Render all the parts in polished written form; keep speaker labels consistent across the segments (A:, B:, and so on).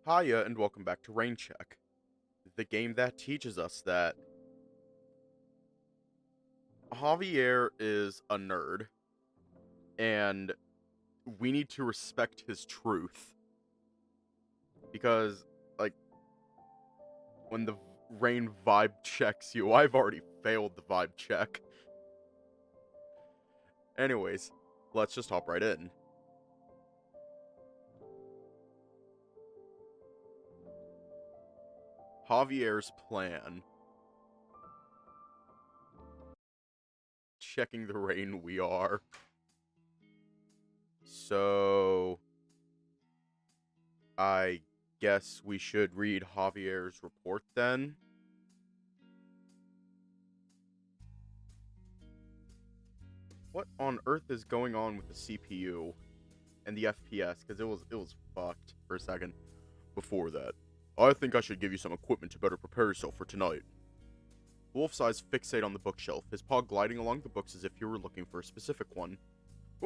A: Hiya, and welcome back to Rain Check, the game that teaches us that Javier is a nerd, and we need to respect his truth. Because, like, when the Rain vibe checks you, I've already failed the vibe check. Anyways, let's just hop right in. Javier's plan. Checking the rain, we are. So, I guess we should read Javier's report then. What on earth is going on with the CPU and the FPS? Because it was fucked for a second. Before that, I think I should give you some equipment to better prepare yourself for tonight. Wolf's eyes fixate on the bookshelf, his paw gliding along the books as if he were looking for a specific one.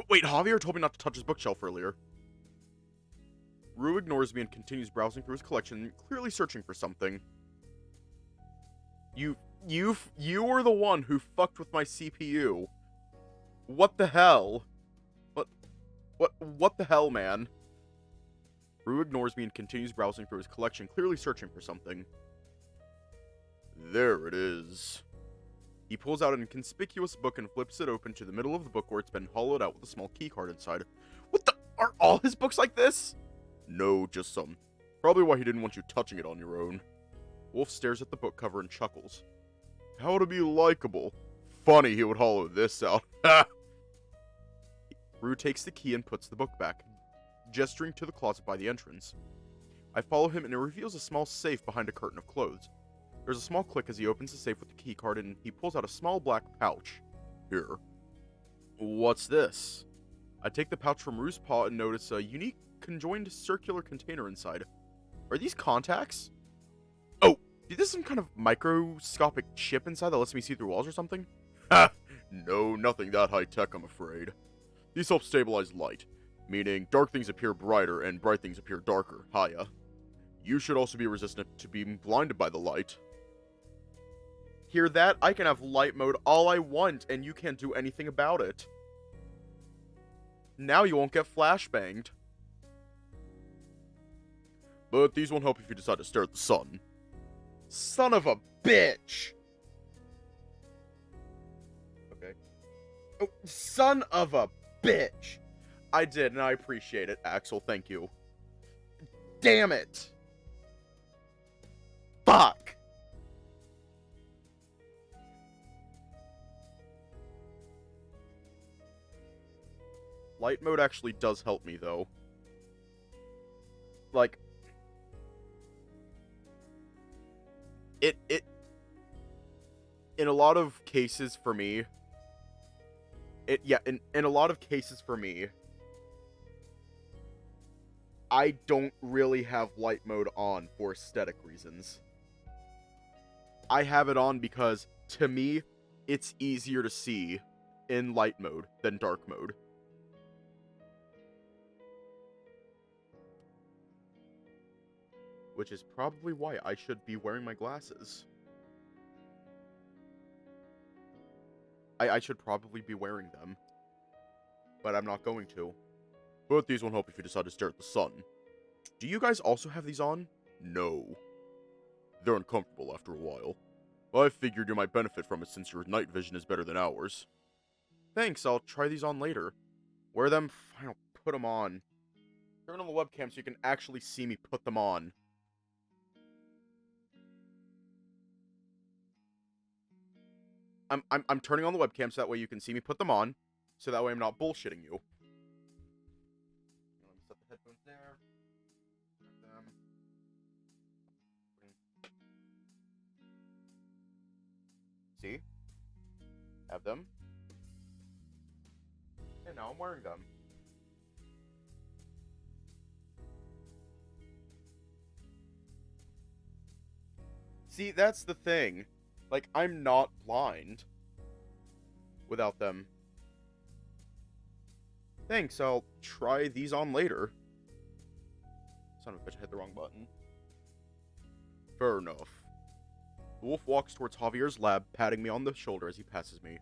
A: Wait, Javier told me not to touch his bookshelf earlier. Rue ignores me and continues browsing through his collection, clearly searching for something. You were the one who fucked with my CPU. What the hell? What the hell, man? Rue ignores me and continues browsing through his collection, clearly searching for something. There it is. He pulls out an inconspicuous book and flips it open to the middle of the book where it's been hollowed out with a small keycard inside. What the? Are all his books like this? No, just some. Probably why he didn't want you touching it on your own. Wolf stares at the book cover and chuckles. How to be likable. Funny he would hollow this out. Ha! Rue takes the key and puts the book back, gesturing to the closet by the entrance. I follow him and it reveals a small safe behind a curtain of clothes. There's a small click as he opens the safe with the keycard and he pulls out a small black pouch. Here. What's this? I take the pouch from Rue's paw and notice a unique conjoined circular container inside. Are these contacts? Oh, is this some kind of microscopic chip inside that lets me see through walls or something? Ha! No, nothing that high-tech, I'm afraid. These help stabilize light, meaning dark things appear brighter and bright things appear darker. Hiya. You should also be resistant to being blinded by the light. Hear that? I can have light mode all I want, and you can't do anything about it. Now you won't get flashbanged. But these won't help if you decide to stare at the sun. Son of a bitch! Okay. Oh, son of a bitch! I did, and I appreciate it, Axel, thank you. Damn it! Fuck! Light mode actually does help me, though. Like, it in a lot of cases for me, in a lot of cases for me, I don't really have light mode on for aesthetic reasons. I have it on because, to me, it's easier to see in light mode than dark mode. Which is probably why I should be wearing my glasses. I should probably be wearing them. But I'm not going to. But these won't help if you decide to stare at the sun. Do you guys also have these on? No. They're uncomfortable after a while. I figured you might benefit from it since your night vision is better than ours. Thanks, I'll try these on later. Wear them, fine, I'll put them on. Turn on the webcam so you can actually see me put them on. I'm turning on the webcam so that way you can see me put them on, so that way I'm not bullshitting you. Let me set the headphones there. Them. See? Have them. And now I'm wearing them. See, that's the thing. Like, I'm not blind without them. Thanks, I'll try these on later. Son of a bitch, I hit the wrong button. Fair enough. The wolf walks towards Javier's lab, patting me on the shoulder as he passes me.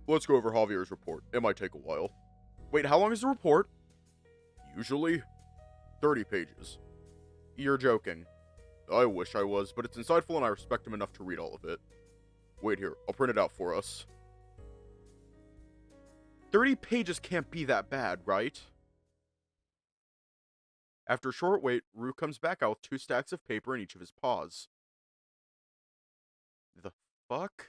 A: Let's go over Javier's report. It might take a while. Wait, how long is the report? Usually 30 pages. You're joking. I wish I was, but it's insightful and I respect him enough to read all of it. Wait here, I'll print it out for us. 30 pages can't be that bad, right? After a short wait, Rue comes back out with 2 stacks of paper in each of his paws. The fuck?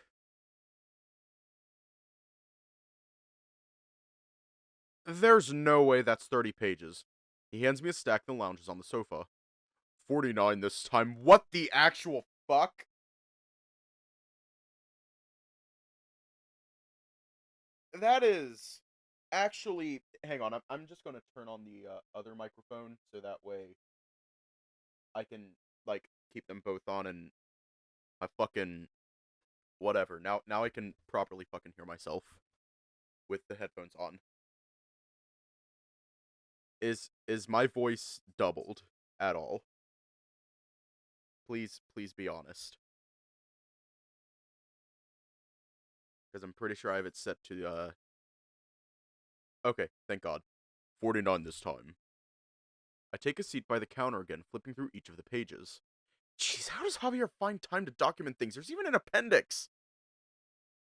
A: There's no way that's 30 pages. He hands me a stack and lounges on the sofa. 49 this time. What the actual fuck? That is actually... Hang on, I'm just gonna turn on the other microphone so that way I can, like, keep them both on and I fucking... Whatever. Now I can properly fucking hear myself with the headphones on. Is my voice doubled at all? Please be honest. Because I'm pretty sure I have it set to, Okay, thank God. 49 this time. I take a seat by the counter again, flipping through each of the pages. Jeez, how does Javier find time to document things? There's even an appendix!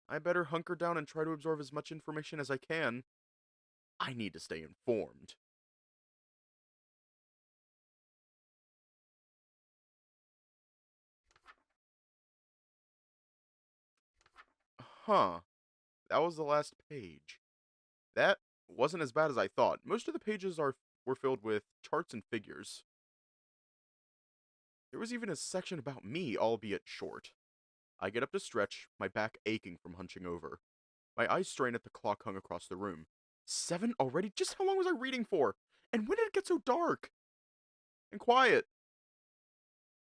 A: I better hunker down and try to absorb as much information as I can. I need to stay informed. Huh. That was the last page. That wasn't as bad as I thought. Most of the pages were filled with charts and figures. There was even a section about me, albeit short. I get up to stretch, my back aching from hunching over. My eyes strain at the clock hung across the room. 7 already? Just how long was I reading for? And when did it get so dark? And quiet?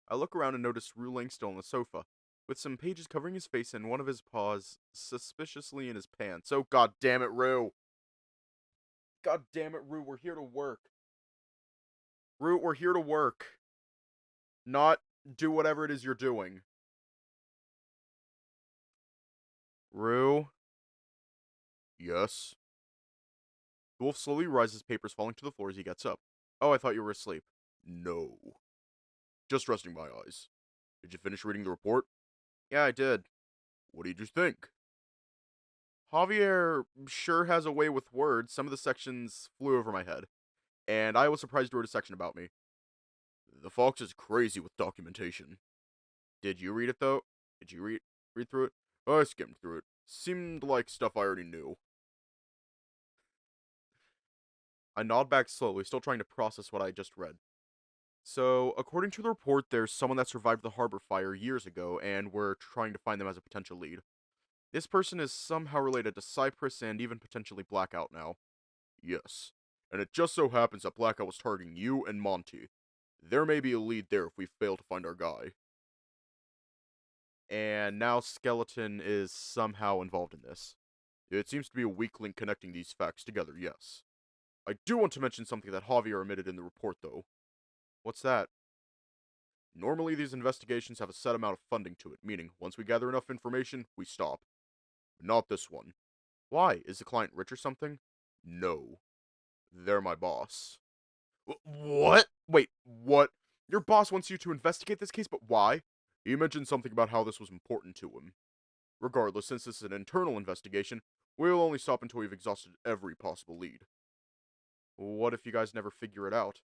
A: I look around and notice Rue laying still on the sofa, with some pages covering his face and one of his paws suspiciously in his pants. Oh, god damn it, Rue! God damn it, Rue, we're here to work. Rue, we're here to work. Not do whatever it is you're doing. Rue? Yes? The wolf slowly rises, papers falling to the floor as he gets up. Oh, I thought you were asleep. No. Just resting my eyes. Did you finish reading the report? Yeah, I did. What did you think? Javier sure has a way with words. Some of the sections flew over my head. And I was surprised he wrote a section about me. The fox is crazy with documentation. Did you read it, though? Did you read through it? I skimmed through it. Seemed like stuff I already knew. I nod back slowly, still trying to process what I just read. So, according to the report, there's someone that survived the harbor fire years ago, and we're trying to find them as a potential lead. This person is somehow related to Cypress and even potentially Blackout now. Yes. And it just so happens that Blackout was targeting you and Monty. There may be a lead there if we fail to find our guy. And now Skeleton is somehow involved in this. It seems to be a weak link connecting these facts together, yes. I do want to mention something that Javier omitted in the report, though. What's that? Normally, these investigations have a set amount of funding to it, meaning, once we gather enough information, we stop. But not this one. Why? Is the client rich or something? No. They're my boss. What? Wait, what? Your boss wants you to investigate this case, but why? He mentioned something about how this was important to him. Regardless, since this is an internal investigation, we'll only stop until we've exhausted every possible lead. What if you guys never figure it out?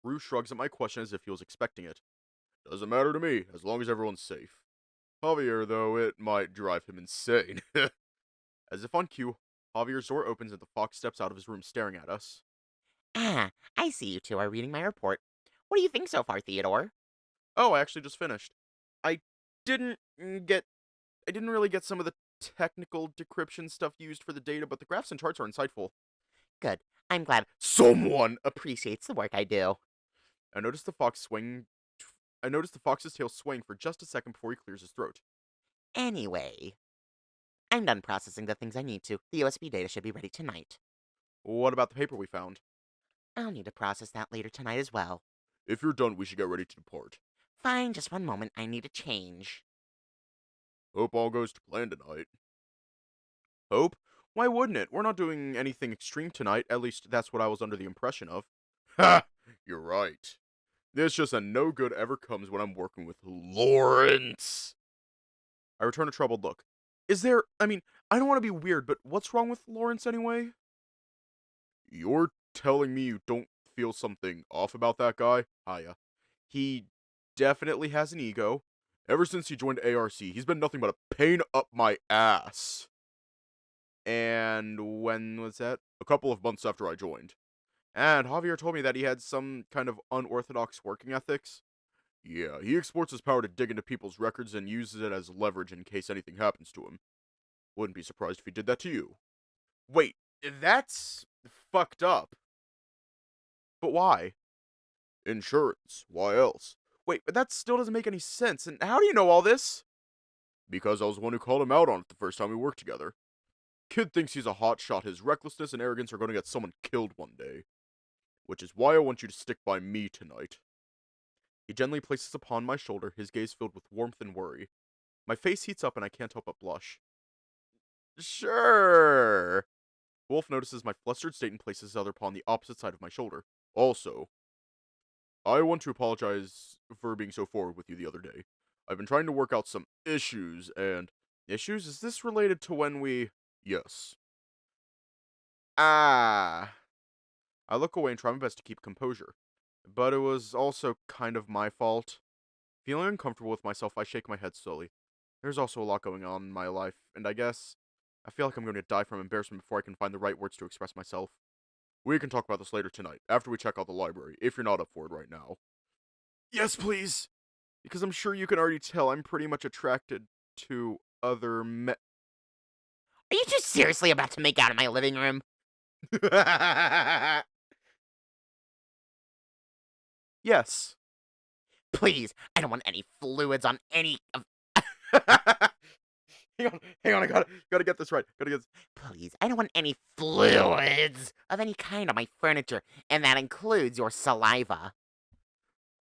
A: Rue shrugs at my question as if he was expecting it. Doesn't matter to me, as long as everyone's safe. Javier, though, it might drive him insane. As if on cue, Javier's door opens and the fox steps out of his room staring at us.
B: Ah, I see you two are reading my report. What do you think so far, Theodore?
A: Oh, I actually just finished. I didn't get... I didn't really get some of the technical decryption stuff used for the data, but the graphs and charts are insightful.
B: Good. I'm glad
A: Someone
B: appreciates the work I do.
A: I noticed the fox swing... I noticed the fox's tail swing for just a second before he clears his throat.
B: Anyway, I'm done processing the things I need to. The USB data should be ready tonight.
A: What about the paper we found?
B: I'll need to process that later tonight as well.
A: If you're done, we should get ready to depart.
B: Fine, just one moment. I need a change.
A: Hope all goes to plan tonight. Hope? Why wouldn't it? We're not doing anything extreme tonight, at least that's what I was under the impression of. Ha! You're right. This just a no good ever comes when I'm working with Lawrence. I return a troubled look. I don't want to be weird, but what's wrong with Lawrence anyway? You're telling me you don't feel something off about that guy? Hiya. He definitely has an ego. Ever since he joined ARC, he's been nothing but a pain up my ass. And when was that? A couple of months after I joined. And Javier told me that he had some kind of unorthodox working ethics. Yeah, he exports his power to dig into people's records and uses it as leverage in case anything happens to him. Wouldn't be surprised if he did that to you. Wait, that's fucked up. But why? Insurance. Why else? Wait, but that still doesn't make any sense. And how do you know all this? Because I was the one who called him out on it the first time we worked together. Kid thinks he's a hotshot. His recklessness and arrogance are going to get someone killed one day. Which is why I want you to stick by me tonight. He gently places upon my shoulder, his gaze filled with warmth and worry. My face heats up and I can't help but blush. Sure. Wolf notices my flustered state and places his other paw on the opposite side of my shoulder. Also, I want to apologize for being so forward with you the other day. I've been trying to work out some issues, and... Issues? Is this related to when we... Yes. Ah. I look away and try my best to keep composure. But it was also kind of my fault. Feeling uncomfortable with myself, I shake my head slowly. There's also a lot going on in my life, and I guess... I feel like I'm going to die from embarrassment before I can find the right words to express myself. We can talk about this later tonight, after we check out the library, if you're not up for it right now. Yes, please! Because I'm sure you can already tell I'm pretty much attracted to other men.
B: Are you two seriously about to make out in my living room?
A: Yes.
B: Please, I don't want any fluids on any of...
A: Hang on, I gotta get this right.
B: Please, I don't want any fluids of any kind on my furniture, and that includes your saliva.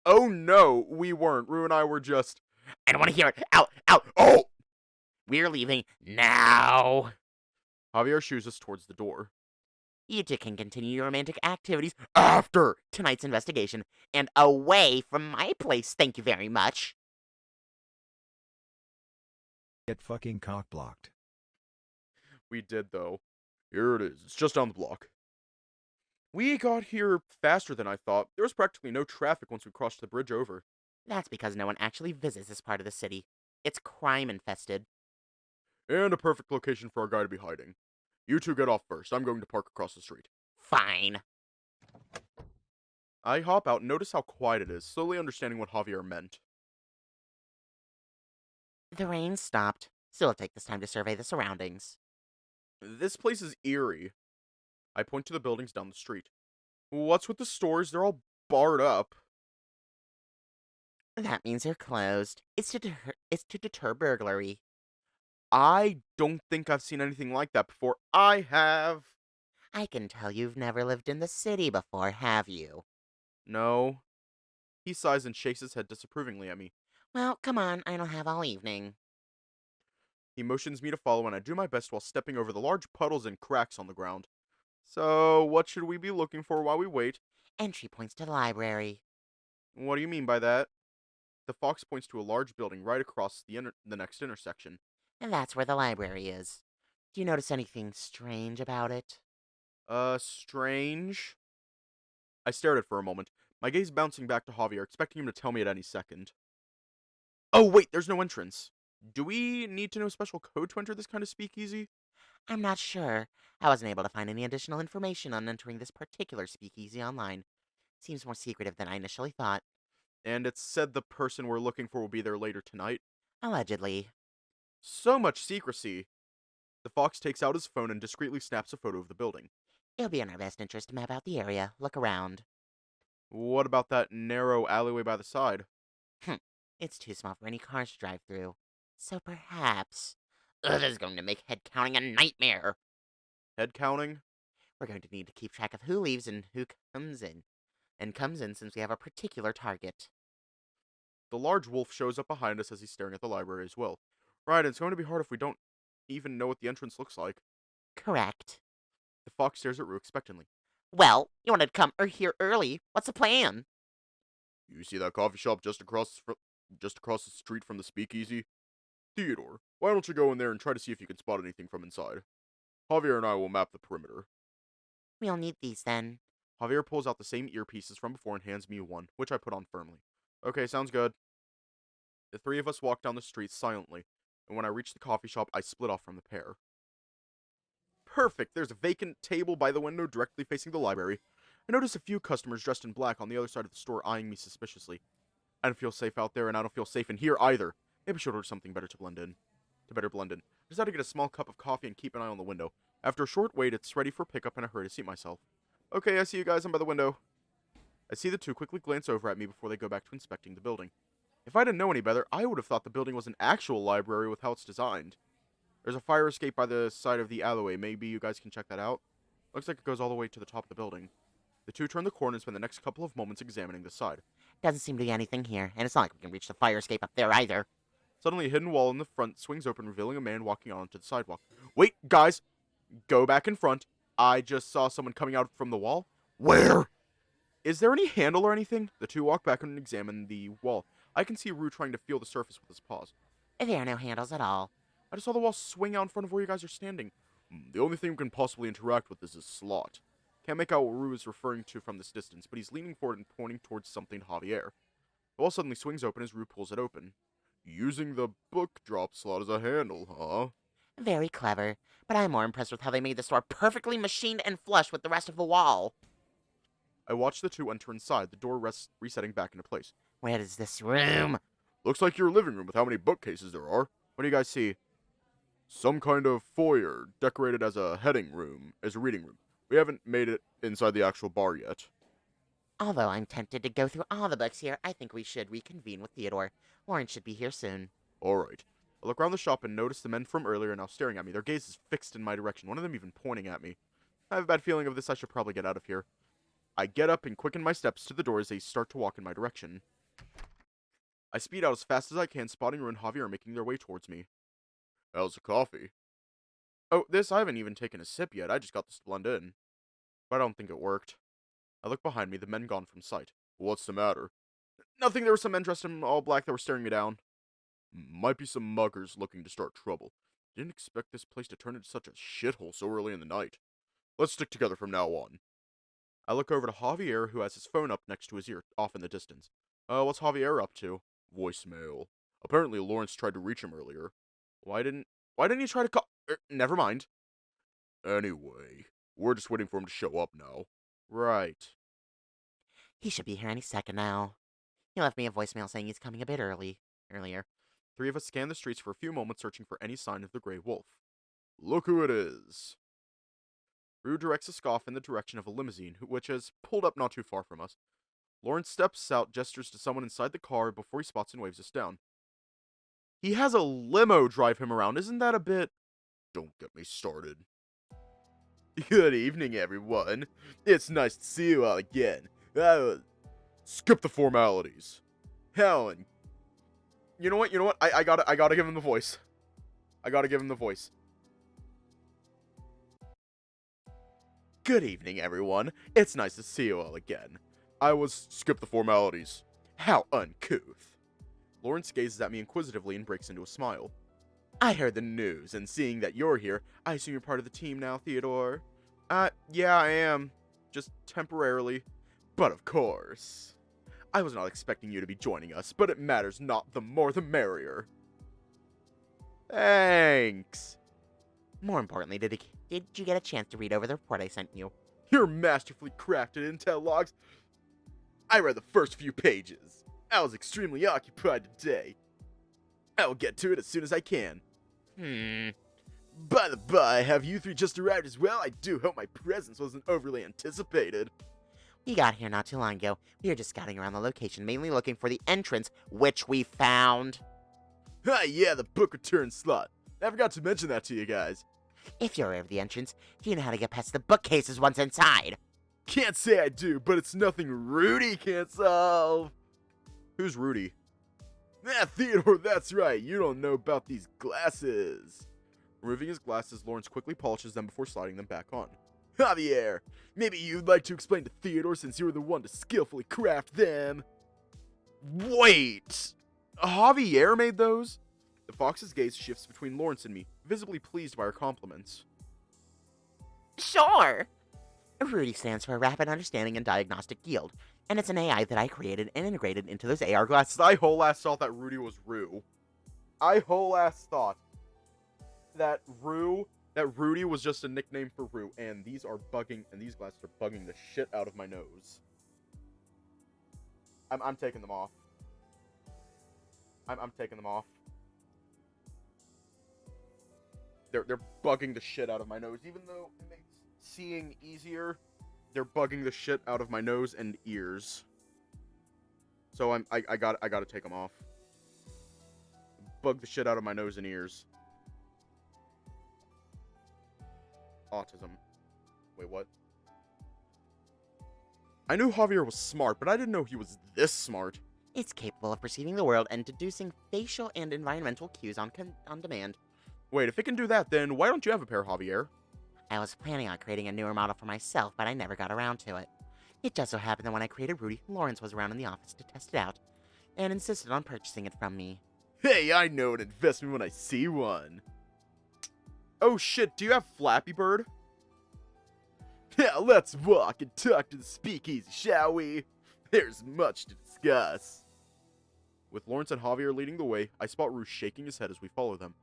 A: Oh no, we weren't. Rue and I were just...
B: I don't want to hear it. Out, out.
A: Oh!
B: We're leaving now.
A: Javier shoos us towards the door.
B: You two can continue your romantic activities after tonight's investigation and away from my place, thank you very much.
C: Get fucking cock-blocked.
A: We did, though. Here it is. It's just down the block. We got here faster than I thought. There was practically no traffic once we crossed the bridge over.
B: That's because no one actually visits this part of the city. It's crime-infested.
A: And a perfect location for our guy to be hiding. You two get off first. I'm going to park across the street.
B: Fine.
A: I hop out and notice how quiet it is, slowly understanding what Javier meant.
B: The rain stopped, so I'll take this time to survey the surroundings.
A: This place is eerie. I point to the buildings down the street. What's with the stores? They're all barred up.
B: That means they're closed. It's to deter burglary.
A: I don't think I've seen anything like that before. I have.
B: I can tell you've never lived in the city before, have you?
A: No. He sighs and shakes his head disapprovingly at me.
B: Well, come on, I don't have all evening.
A: He motions me to follow, and I do my best while stepping over the large puddles and cracks on the ground. So, what should we be looking for while we wait?
B: Entry points to the library.
A: What do you mean by that? The fox points to a large building right across the next intersection.
B: And that's where the library is. Do you notice anything strange about it?
A: Strange? I stared at it for a moment, my gaze bouncing back to Javier, expecting him to tell me at any second. Oh, wait, there's no entrance. Do we need to know special code to enter this kind of speakeasy?
B: I'm not sure. I wasn't able to find any additional information on entering this particular speakeasy online. Seems more secretive than I initially thought.
A: And it's said the person we're looking for will be there later tonight.
B: Allegedly.
A: So much secrecy. The fox takes out his phone and discreetly snaps a photo of the building.
B: It'll be in our best interest to map out the area, look around.
A: What about that narrow alleyway by the side?
B: It's too small for any cars to drive through. So perhaps... Ugh, this is going to make head counting a nightmare.
A: Head counting?
B: We're going to need to keep track of who leaves and who comes in. And comes in since we have a particular target.
A: The large wolf shows up behind us as he's staring at the library as well. Right, it's going to be hard if we don't even know what the entrance looks like.
B: Correct.
A: The fox stares at Rue expectantly.
B: Well, you wanted to come here early. What's the plan?
A: You see that coffee shop just across the street from the speakeasy? Theodore, why don't you go in there and try to see if you can spot anything from inside? Javier and I will map the perimeter.
B: We'll need these then.
A: Javier pulls out the same earpieces from before and hands me one, which I put on firmly. Okay, sounds good. The three of us walk down the street silently, and when I reach the coffee shop, I split off from the pair. Perfect! There's a vacant table by the window directly facing the library. I notice a few customers dressed in black on the other side of the store eyeing me suspiciously. I don't feel safe out there, and I don't feel safe in here either. Maybe I should order something better to blend in. I decided to get a small cup of coffee and keep an eye on the window. After a short wait, it's ready for pickup and I hurry to seat myself. Okay, I see you guys. I'm by the window. I see the two quickly glance over at me before they go back to inspecting the building. If I didn't know any better, I would have thought the building was an actual library with how it's designed. There's a fire escape by the side of the alleyway. Maybe you guys can check that out. Looks like it goes all the way to the top of the building. The two turn the corner and spend the next couple of moments examining the side.
B: Doesn't seem to be anything here, and it's not like we can reach the fire escape up there either.
A: Suddenly, a hidden wall in the front swings open, revealing a man walking onto the sidewalk. Wait, guys! Go back in front. I just saw someone coming out from the wall. Where? Is there any handle or anything? The two walk back and examine the wall. I can see Rue trying to feel the surface with his paws.
B: There are no handles at all.
A: I just saw the wall swing out in front of where you guys are standing. The only thing we can possibly interact with is a slot. Can't make out what Rue is referring to from this distance, but he's leaning forward and pointing towards something Javier. The wall suddenly swings open as Rue pulls it open. Using the book drop slot as a handle, huh?
B: Very clever, but I'm more impressed with how they made the store perfectly machined and flush with the rest of the wall.
A: I watch the two enter inside, the door resetting back into place.
B: Where is this room?
A: Looks like your living room with how many bookcases there are. What do you guys see? Some kind of foyer, decorated as a reading room. We haven't made it inside the actual bar yet.
B: Although I'm tempted to go through all the books here, I think we should reconvene with Theodore. Lawrence should be here soon.
A: Alright. I look around the shop and notice the men from earlier now staring at me. Their gaze is fixed in my direction, one of them even pointing at me. I have a bad feeling of this. I should probably get out of here. I get up and quicken my steps to the door as they start to walk in my direction. I speed out as fast as I can, spotting Rue and Javier making their way towards me. How's the coffee? Oh, I haven't even taken a sip yet. I just got this to blend in. But I don't think it worked. I look behind me, the men gone from sight. What's the matter? Nothing, there were some men dressed in all black that were staring me down. Might be some muggers looking to start trouble. Didn't expect this place to turn into such a shithole so early in the night. Let's stick together from now on. I look over to Javier, who has his phone up next to his ear, off in the distance. What's Javier up to? Voicemail. Apparently Lawrence tried to reach him earlier. Why didn't he try to call? Never mind. Anyway, we're just waiting for him to show up now. Right.
B: He should be here any second now. He left me a voicemail saying he's coming a bit earlier.
A: Three of us scan the streets for a few moments, searching for any sign of the Grey Wolf. Look who it is. Rue directs a scoff in the direction of a limousine, which has pulled up not too far from us. Lawrence steps out, gestures to someone inside the car before he spots and waves us down. He has a limo drive him around. Isn't that a bit... Don't get me started. Good evening, everyone. It's nice to see you all again. Skip the formalities. Helen. You know what? I gotta give him the voice. Good evening, everyone. It's nice to see you all again. Skip the formalities. How uncouth. Lawrence gazes at me inquisitively and breaks into a smile. I heard the news, and seeing that you're here, I assume you're part of the team now, Theodore? Yeah, I am. Just temporarily. But of course. I was not expecting you to be joining us, but it matters not. The more the merrier. Thanks.
B: More importantly, did you get a chance to read over the report I sent you?
A: Your masterfully crafted intel logs. I read the first few pages. I was extremely occupied today. I will get to it as soon as I can. By the by, have you three just arrived as well? I do hope my presence wasn't overly anticipated.
B: We got here not too long ago. We were just scouting around the location, mainly looking for the entrance, which we found.
A: Yeah, the book return slot. I forgot to mention that to you guys.
B: If you're aware of the entrance, do you know how to get past the bookcases once inside?
A: Can't say I do, but it's nothing Rudy can't solve. Who's Rudy? Ah, Theodore, that's right. You don't know about these glasses. Removing his glasses, Lawrence quickly polishes them before sliding them back on. Javier, maybe you'd like to explain to Theodore since you were the one to skillfully craft them. Wait! Javier made those? The fox's gaze shifts between Lawrence and me, visibly pleased by our compliments.
B: Sure! Rudy stands for Rapid Understanding and Diagnostic Yield, and it's an AI that I created and integrated into those AR glasses.
A: I whole ass thought that Rudy was Rue. I whole ass thought that Rudy was just a nickname for Rue, and these are bugging, and these glasses are bugging the shit out of my nose. I'm taking them off. I'm taking them off. They're bugging the shit out of my nose, even though it makes seeing easier. They're bugging the shit out of my nose and ears. So I gotta take them off. Bug the shit out of my nose and ears. Autism. Wait, what? I knew Javier was smart, but I didn't know he was this smart.
B: It's capable of perceiving the world and deducing facial and environmental cues on demand.
A: Wait, if it can do that, then why don't you have a pair, Javier?
B: I was planning on creating a newer model for myself, but I never got around to it. It just so happened that when I created Rudy, Lawrence was around in the office to test it out, and insisted on purchasing it from me.
A: Hey, I know an investment when I see one. Oh shit, do you have Flappy Bird? Yeah, let's walk and talk to the speakeasy, shall we? There's much to discuss. With Lawrence and Javier leading the way, I spot Rue shaking his head as we follow them.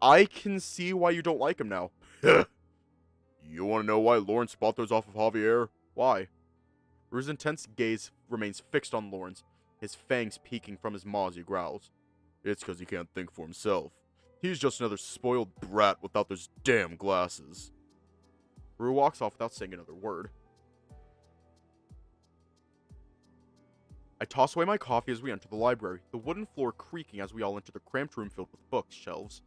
A: I can see why you don't like him now. You want to know why Lawrence bought those off of Javier? Why? Rue's intense gaze remains fixed on Lawrence, his fangs peeking from his maw as he growls. It's because he can't think for himself. He's just another spoiled brat without those damn glasses. Rue walks off without saying another word. I toss away my coffee as we enter the library, the wooden floor creaking as we all enter the cramped room filled with bookshelves.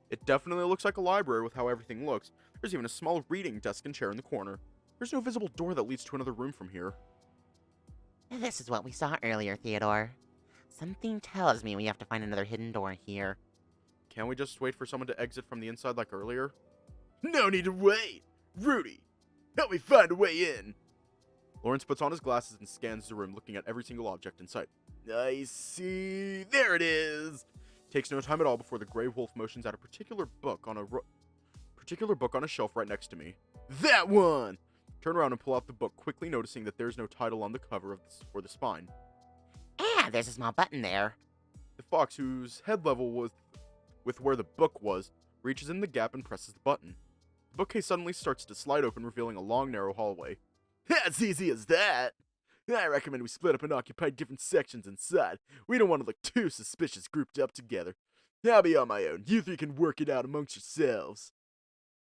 A: It definitely looks like a library with how everything looks. There's even a small reading desk and chair in the corner. There's no visible door that leads to another room from here.
B: This is what we saw earlier, Theodore. Something tells me we have to find another hidden door here.
A: Can't we just wait for someone to exit from the inside like earlier? No need to wait! Rudy, help me find a way in! Lawrence puts on his glasses and scans the room, looking at every single object in sight. I see. There it is! Takes no time at all before the gray wolf motions at a particular book on a shelf right next to me. That one! Turn around and pull out the book, quickly noticing that there's no title on the cover or the spine.
B: Ah, there's a small button there.
A: The fox, whose head level was with where the book was, reaches in the gap and presses the button. The bookcase suddenly starts to slide open, revealing a long, narrow hallway. As easy as that! I recommend we split up and occupy different sections inside. We don't want to look too suspicious grouped up together. I'll be on my own. You three can work it out amongst yourselves.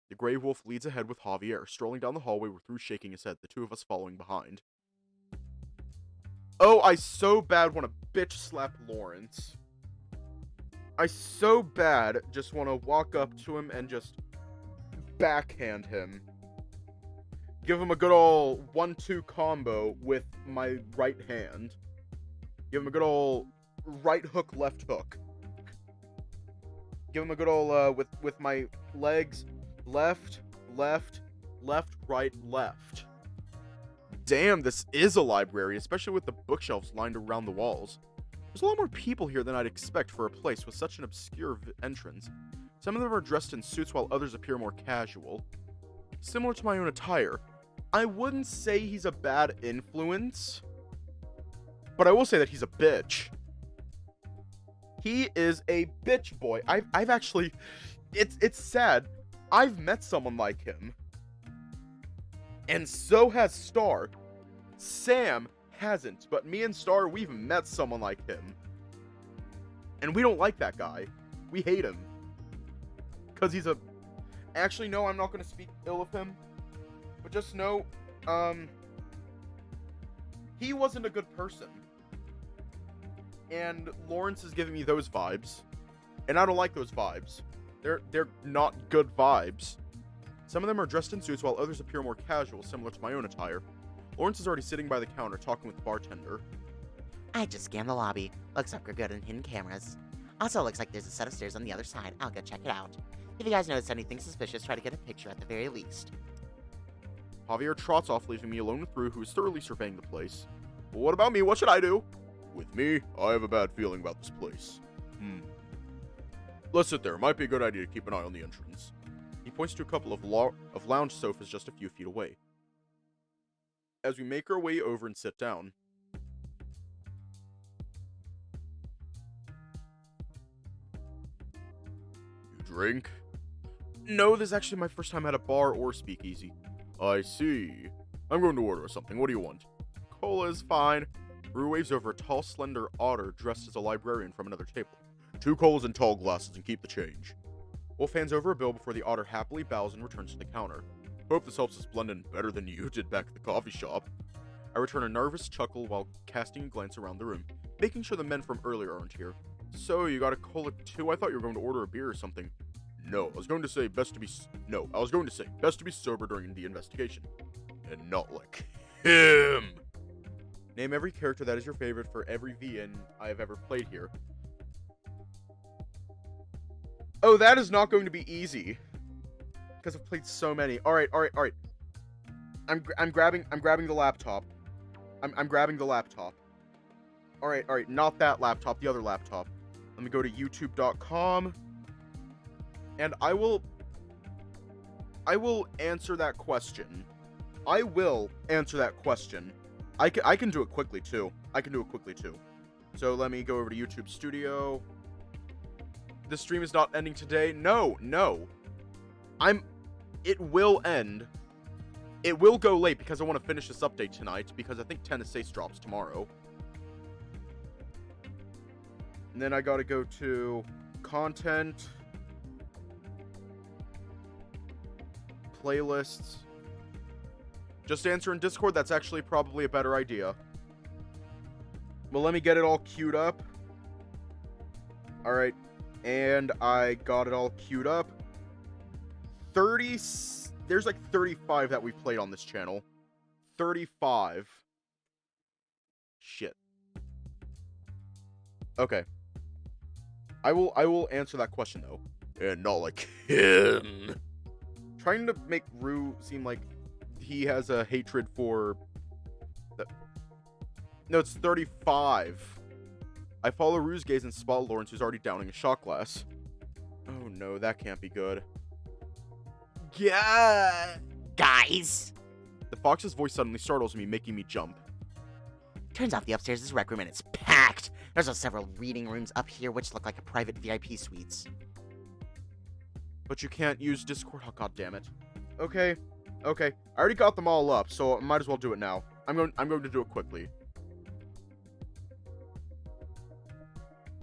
A: The gray wolf leads ahead with Javier, strolling down the hallway with Rue shaking his head, the two of us following behind. Oh, I so bad want to bitch slap Lawrence. I so bad just want to walk up to him and just backhand him. Give him a good ol' 1-2 combo with my right hand. Give him a good ol' right hook, left hook. Give him a good ol' with my legs, left, left, left, right, left. Damn, this is a library, especially with the bookshelves lined around the walls. There's a lot more people here than I'd expect for a place with such an obscure entrance. Some of them are dressed in suits while others appear more casual. Similar to my own attire. I wouldn't say he's a bad influence, but I will say that he's a bitch. He is a bitch boy. I've actually, it's sad. I've met someone like him, and so has Star. Sam hasn't, but me and Star, we've met someone like him, and we don't like that guy. We hate him because he's a. Actually, no, I'm not going to speak ill of him. But just know, he wasn't a good person. And Lawrence is giving me those vibes. And I don't like those vibes. They're not good vibes. Some of them are dressed in suits while others appear more casual, similar to my own attire. Lawrence is already sitting by the counter talking with the bartender.
B: I just scanned the lobby. Looks like we're good on hidden cameras. Also, looks like there's a set of stairs on the other side. I'll go check it out. If you guys notice anything suspicious, try to get a picture at the very least.
A: Javier trots off, leaving me alone with Rue, who is thoroughly surveying the place. Well, what about me? What should I do? With me, I have a bad feeling about this place. Let's sit there. Might be a good idea to keep an eye on the entrance. He points to a couple of lounge sofas just a few feet away. As we make our way over and sit down, you drink? No, this is actually my first time at a bar or speakeasy. I see. I'm going to order something. What do you want? Cola is fine. Rue waves over a tall, slender otter dressed as a librarian from another table. 2 colas and tall glasses and keep the change. Wolf hands over a bill before the otter happily bows and returns to the counter. Hope this helps us blend in better than you did back at the coffee shop. I return a nervous chuckle while casting a glance around the room, making sure the men from earlier aren't here. So, you got a cola too? I thought you were going to order a beer or something. No, I was going to say best to be sober during the investigation. And not like him! Name every character that is your favorite for every VN I have ever played here. Oh, that is not going to be easy. Because I've played so many. Alright. I'm grabbing the laptop. I'm grabbing the laptop. Alright, not that laptop, the other laptop. Let me go to youtube.com. And I will answer that question. I can do it quickly too. So let me go over to YouTube Studio. The stream is not ending today. No. It will end. It will go late because I want to finish this update tonight because I think Tennis Ace drops tomorrow. And then I gotta go to content, playlists. Just answer in Discord, that's actually probably a better idea. Well, let me get it all queued up. Alright, and I got it all queued up. There's like 35 that we've played on this channel. 35. Shit. Okay. I will answer that question though. And not like him. Trying to make Rue seem like he has a hatred for... No, it's 35. I follow Rue's gaze and spot Lawrence, who's already downing a shot glass. Oh no, that can't be good. Yeah!
B: Guys!
A: The fox's voice suddenly startles me, making me jump.
B: Turns out the upstairs is rec room and it's packed. There's also several reading rooms up here which look like a private VIP suites.
A: But you can't use Discord. Oh, god damn it. Okay. I already got them all up, so I might as well do it now. I'm going to do it quickly.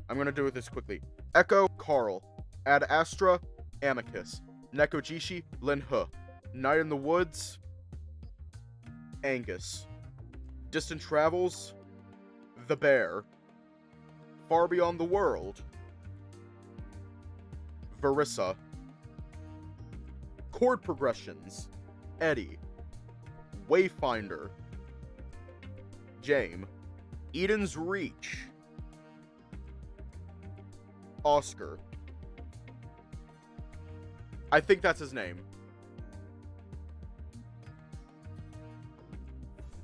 A: I'm going to do this quickly. Echo, Carl. Ad Astra, Amicus. Nekojishi, Linhe. Night in the Woods, Angus. Distant Travels, The Bear. Far Beyond the World, Verissa. Chord Progressions, Eddie. Wayfinder, James. Eden's Reach, Oscar. I think that's his name.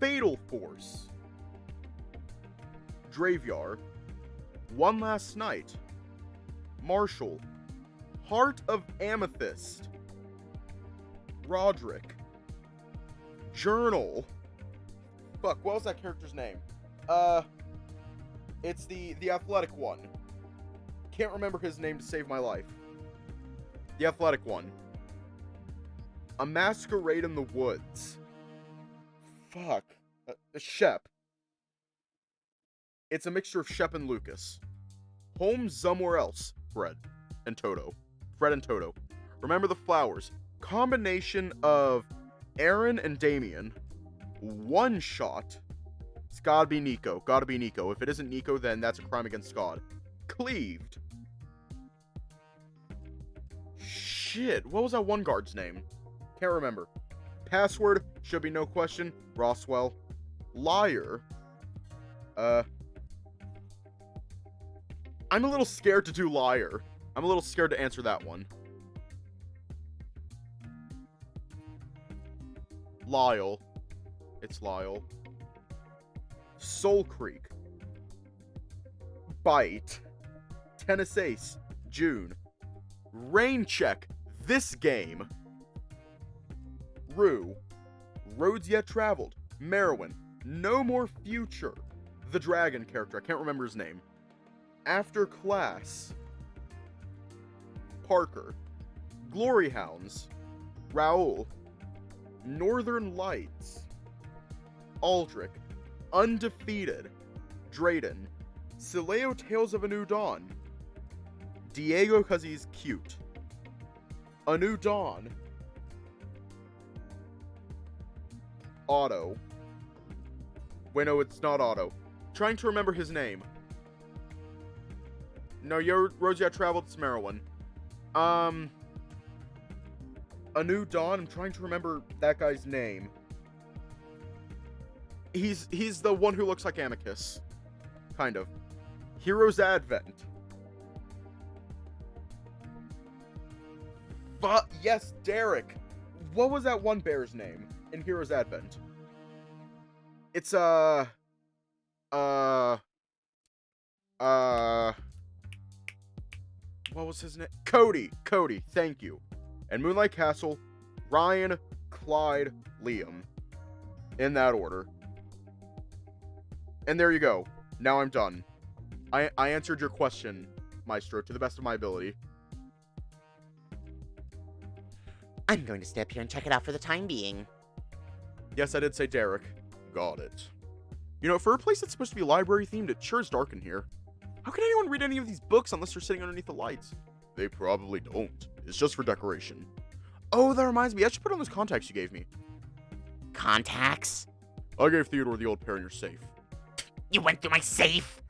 A: Fatal Force, Dravyar. One Last Night, Marshall. Heart of Amethyst, Roderick. Journal. Fuck, what was that character's name? It's the athletic one. Can't remember his name to save my life. The athletic one. A Masquerade in the Woods. Fuck. Shep. It's a mixture of Shep and Lucas. Home Somewhere Else. Fred and Toto. Remember the Flowers. Combination of Aaron and Damien. One Shot. It's gotta be Nico. If it isn't Nico, then that's a crime against God. Cleaved. Shit, what was that one guard's name? Can't remember. Password, should be no question. Roswell. Liar. I'm a little scared to do liar. I'm a little scared to answer that one. Lyle. It's Lyle. Soul Creek. Bite. Tennis Ace. June. Rain Check. This game. Rue. Roads Yet Traveled. Merowyn. No More Future. The dragon character. I can't remember his name. After Class. Parker. Glory Hounds. Raoul. Northern Lights. Aldrich. Undefeated. Drayden. Sileo Tales of a New Dawn. Diego 'cause he's cute. A New Dawn. Otto. Wait, no, it's not Otto. Trying to remember his name. No, Rosie, I traveled to Merowyn. A New Dawn. I'm trying to remember that guy's name. He's the one who looks like Amicus. Kind of. Hero's Advent. But yes, Derek. What was that one bear's name in Hero's Advent? It's what was his name? Cody, thank you. And Moonlight Castle, Ryan, Clyde, Liam. In that order. And there you go. Now I'm done. I answered your question, Maestro, to the best of my ability.
B: I'm going to stay up here and check it out for the time being.
A: Yes, I did say Derek. Got it. You know, for a place that's supposed to be library themed, it sure is dark in here. How can anyone read any of these books unless they're sitting underneath the lights? They probably don't. It's just for decoration. Oh, that reminds me. I should put on those contacts you gave me.
B: Contacts?
A: I gave Theodore the old pair in your safe.
B: You went through my safe?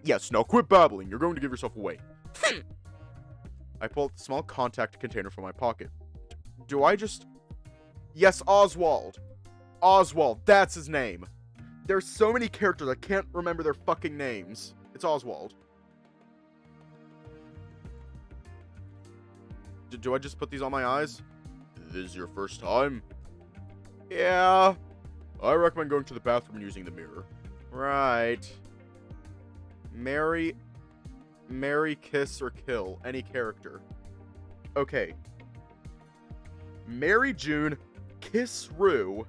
A: Yes, now quit babbling. You're going to give yourself away. I pull out the small contact container from my pocket. Do I just... Yes, Oswald. Oswald, that's his name. There's so many characters I can't remember their fucking names. It's Oswald. Do I just put these on my eyes? This is your first time? Yeah. I recommend going to the bathroom and using the mirror. Right. Marry, kiss, or kill any character. Okay. Marry June, kiss Rue,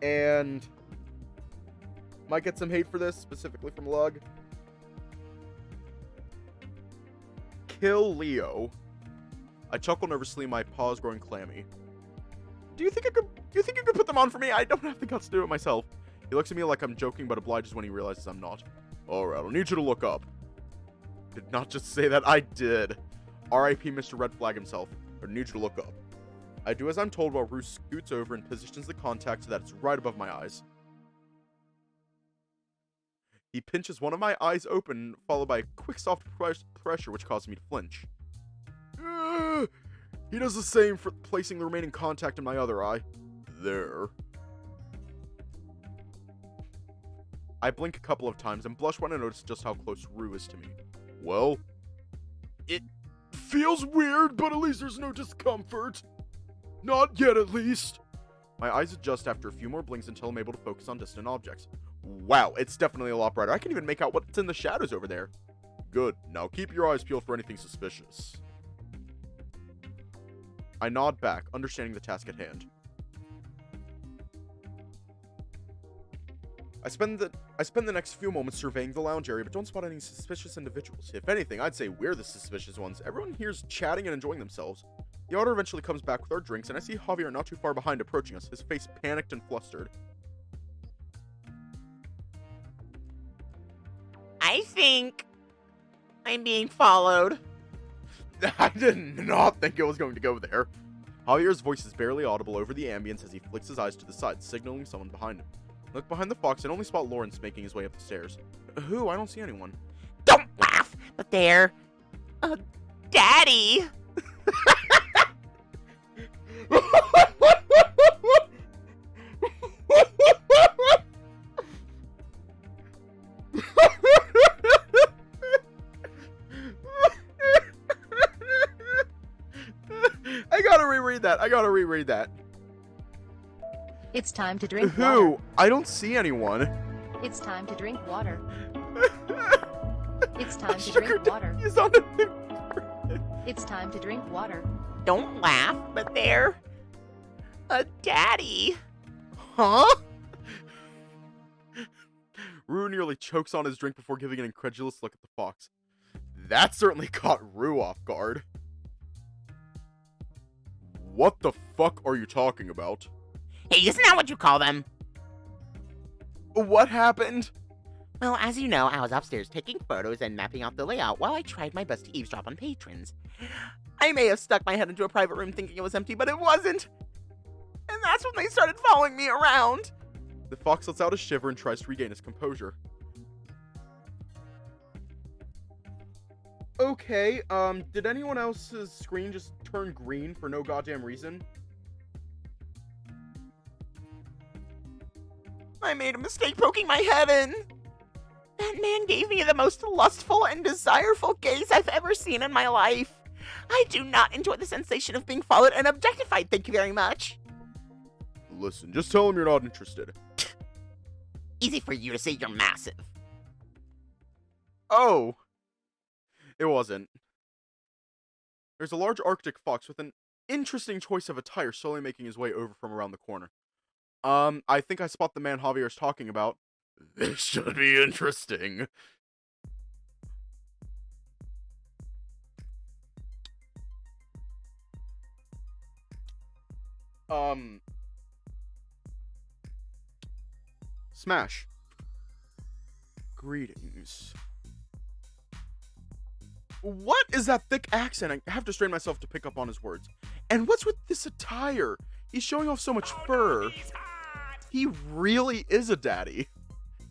A: and might get some hate for this, specifically from Lug. Kill Leo. I chuckle nervously, my paws growing clammy. Do you think you could put them on for me? I don't have the guts to do it myself. He looks at me like I'm joking, but obliges when he realizes I'm not. Alright, I'll need you to look up. Did not just say that, I did. R.I.P. Mr. Red Flag himself. I need you to look up. I do as I'm told while Rue scoots over and positions the contact so that it's right above my eyes. He pinches one of my eyes open, followed by a quick soft pressure which causes me to flinch. He does the same for placing the remaining contact in my other eye. There. I blink a couple of times and blush when I notice just how close Rue is to me. Well, it feels weird, but at least there's no discomfort. Not yet, at least. My eyes adjust after a few more blinks until I'm able to focus on distant objects. Wow, it's definitely a lot brighter. I can even make out what's in the shadows over there. Good. Now keep your eyes peeled for anything suspicious. I nod back, understanding the task at hand. I spend the next few moments surveying the lounge area, but don't spot any suspicious individuals. If anything, I'd say we're the suspicious ones. Everyone here's chatting and enjoying themselves. The auto eventually comes back with our drinks, and I see Javier not too far behind approaching us, his face panicked and flustered.
B: I think I'm being followed.
A: I did not think it was going to go there. Javier's voice is barely audible over the ambience as he flicks his eyes to the side, signaling someone behind him. Look behind the fox and only spot Lawrence making his way up the stairs. Who? I don't see anyone.
B: Don't laugh, but they're... Daddy!
A: I gotta reread that.
D: It's time to drink
A: Who?
D: water.
A: I don't see anyone.
D: It's time to drink water. It's time to
A: Sugar
D: drink water.
A: Daddy's on the
D: It's time to drink water.
B: Don't laugh, but they're a daddy.
A: Huh? Rue nearly chokes on his drink before giving an incredulous look at the fox. That certainly caught Rue off guard. What the fuck are you talking about?
B: Hey, isn't that what you call them?
A: What happened?
B: Well, as you know, I was upstairs taking photos and mapping out the layout while I tried my best to eavesdrop on patrons. I may have stuck my head into a private room thinking it was empty, but it wasn't. And that's when they started following me around.
A: The fox lets out a shiver and tries to regain his composure. Okay, did anyone else's screen just turn green for no goddamn reason?
B: I made a mistake poking my head in. That man gave me the most lustful and desireful gaze I've ever seen in my life. I do not enjoy the sensation of being followed and objectified, thank you very much.
A: Listen, just tell him you're not interested.
B: Easy for you to say you're massive.
A: Oh! It wasn't. There's a large Arctic fox with an interesting choice of attire slowly making his way over from around the corner. I think I spot the man Javier's talking about. This should be interesting. Smash. Greetings. What is that thick accent? I have to strain myself to pick up on his words. And what's with this attire? He's showing off so much fur. He really is a daddy.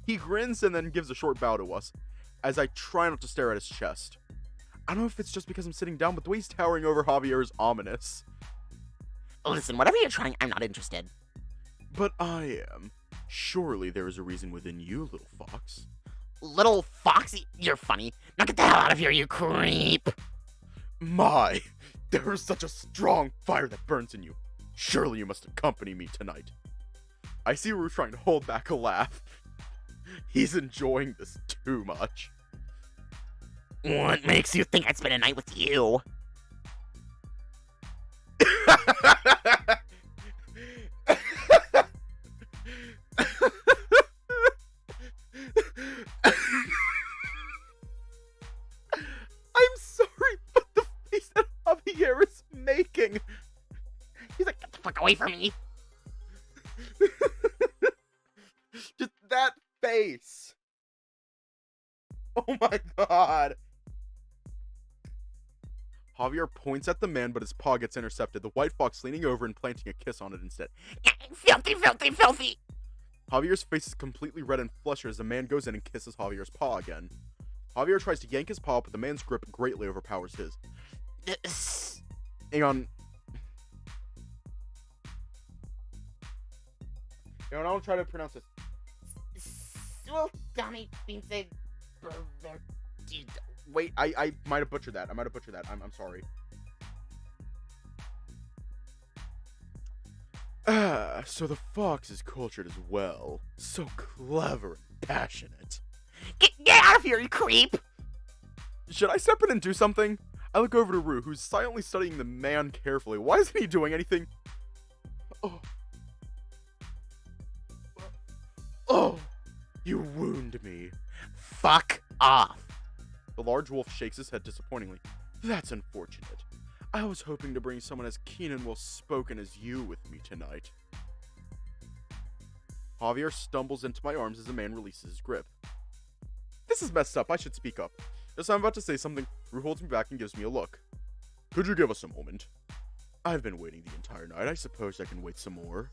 A: He grins and then gives a short bow to us, as I try not to stare at his chest. I don't know if it's just because I'm sitting down, but the way he's towering over Javier is ominous.
B: Listen, whatever you're trying, I'm not interested.
A: But I am. Surely there is a reason within you, little fox.
B: Little Foxy, you're funny. Now get the hell out of here, you creep!
A: My, there is such a strong fire that burns in you. Surely you must accompany me tonight. I see Rue trying to hold back a laugh. He's enjoying this too much.
B: What makes you think I'd spend a night with you?
A: I'm sorry, but the face that Javier is making.
B: He's like, get the fuck away from me!
A: Just that face. Oh my god. Javier points at the man, but his paw gets intercepted, the white fox leaning over and planting a kiss on it instead.
B: Filthy, filthy, filthy!
A: Javier's face is completely red and flushed as the man goes in and kisses Javier's paw again. Javier tries to yank his paw, but the man's grip greatly overpowers his. Hang on. I don't try to pronounce this.
B: Well, dummy beans a
A: Wait, I might have butchered that. I'm sorry. So the fox is cultured as well. So clever and passionate.
B: Get out of here, you creep!
A: Should I step in and do something? I look over to Rue, who's silently studying the man carefully. Why isn't he doing anything? Oh, you wound me.
B: Fuck off!
A: The large wolf shakes his head disappointingly. That's unfortunate. I was hoping to bring someone as keen and well-spoken as you with me tonight. Javier stumbles into my arms as the man releases his grip. This is messed up. I should speak up. Just as I'm about to say something, Rue holds me back and gives me a look. Could you give us a moment? I've been waiting the entire night. I suppose I can wait some more.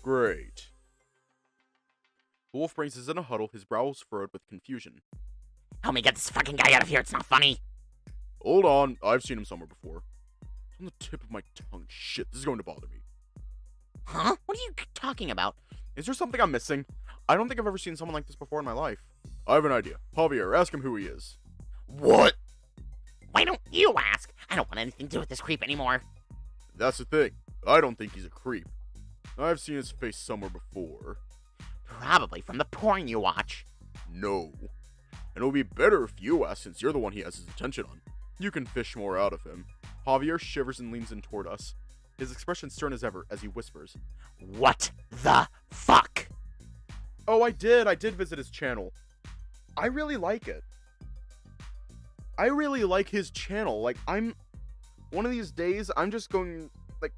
A: Great. The wolf brings us in a huddle, his brows furrowed with confusion.
B: Help me get this fucking guy out of here, it's not funny.
A: Hold on, I've seen him somewhere before. on the tip of my tongue. Shit, this is going to bother me.
B: Huh? What are you talking about?
A: Is there something I'm missing? I don't think I've ever seen someone like this before in my life. I have an idea. Javier, ask him who he is.
B: What? Why don't you ask? I don't want anything to do with this creep anymore.
A: That's the thing. I don't think he's a creep. I've seen his face somewhere before.
B: Probably from the porn you watch.
A: No. And it'll be better if you ask, since you're the one he has his attention on. You can fish more out of him. Javier shivers and leans in toward us. His expression stern as ever as he whispers,
B: What the fuck?
A: Oh, I did visit his channel. I really like it. I really like his channel. Like, one of these days, I'm just going, like,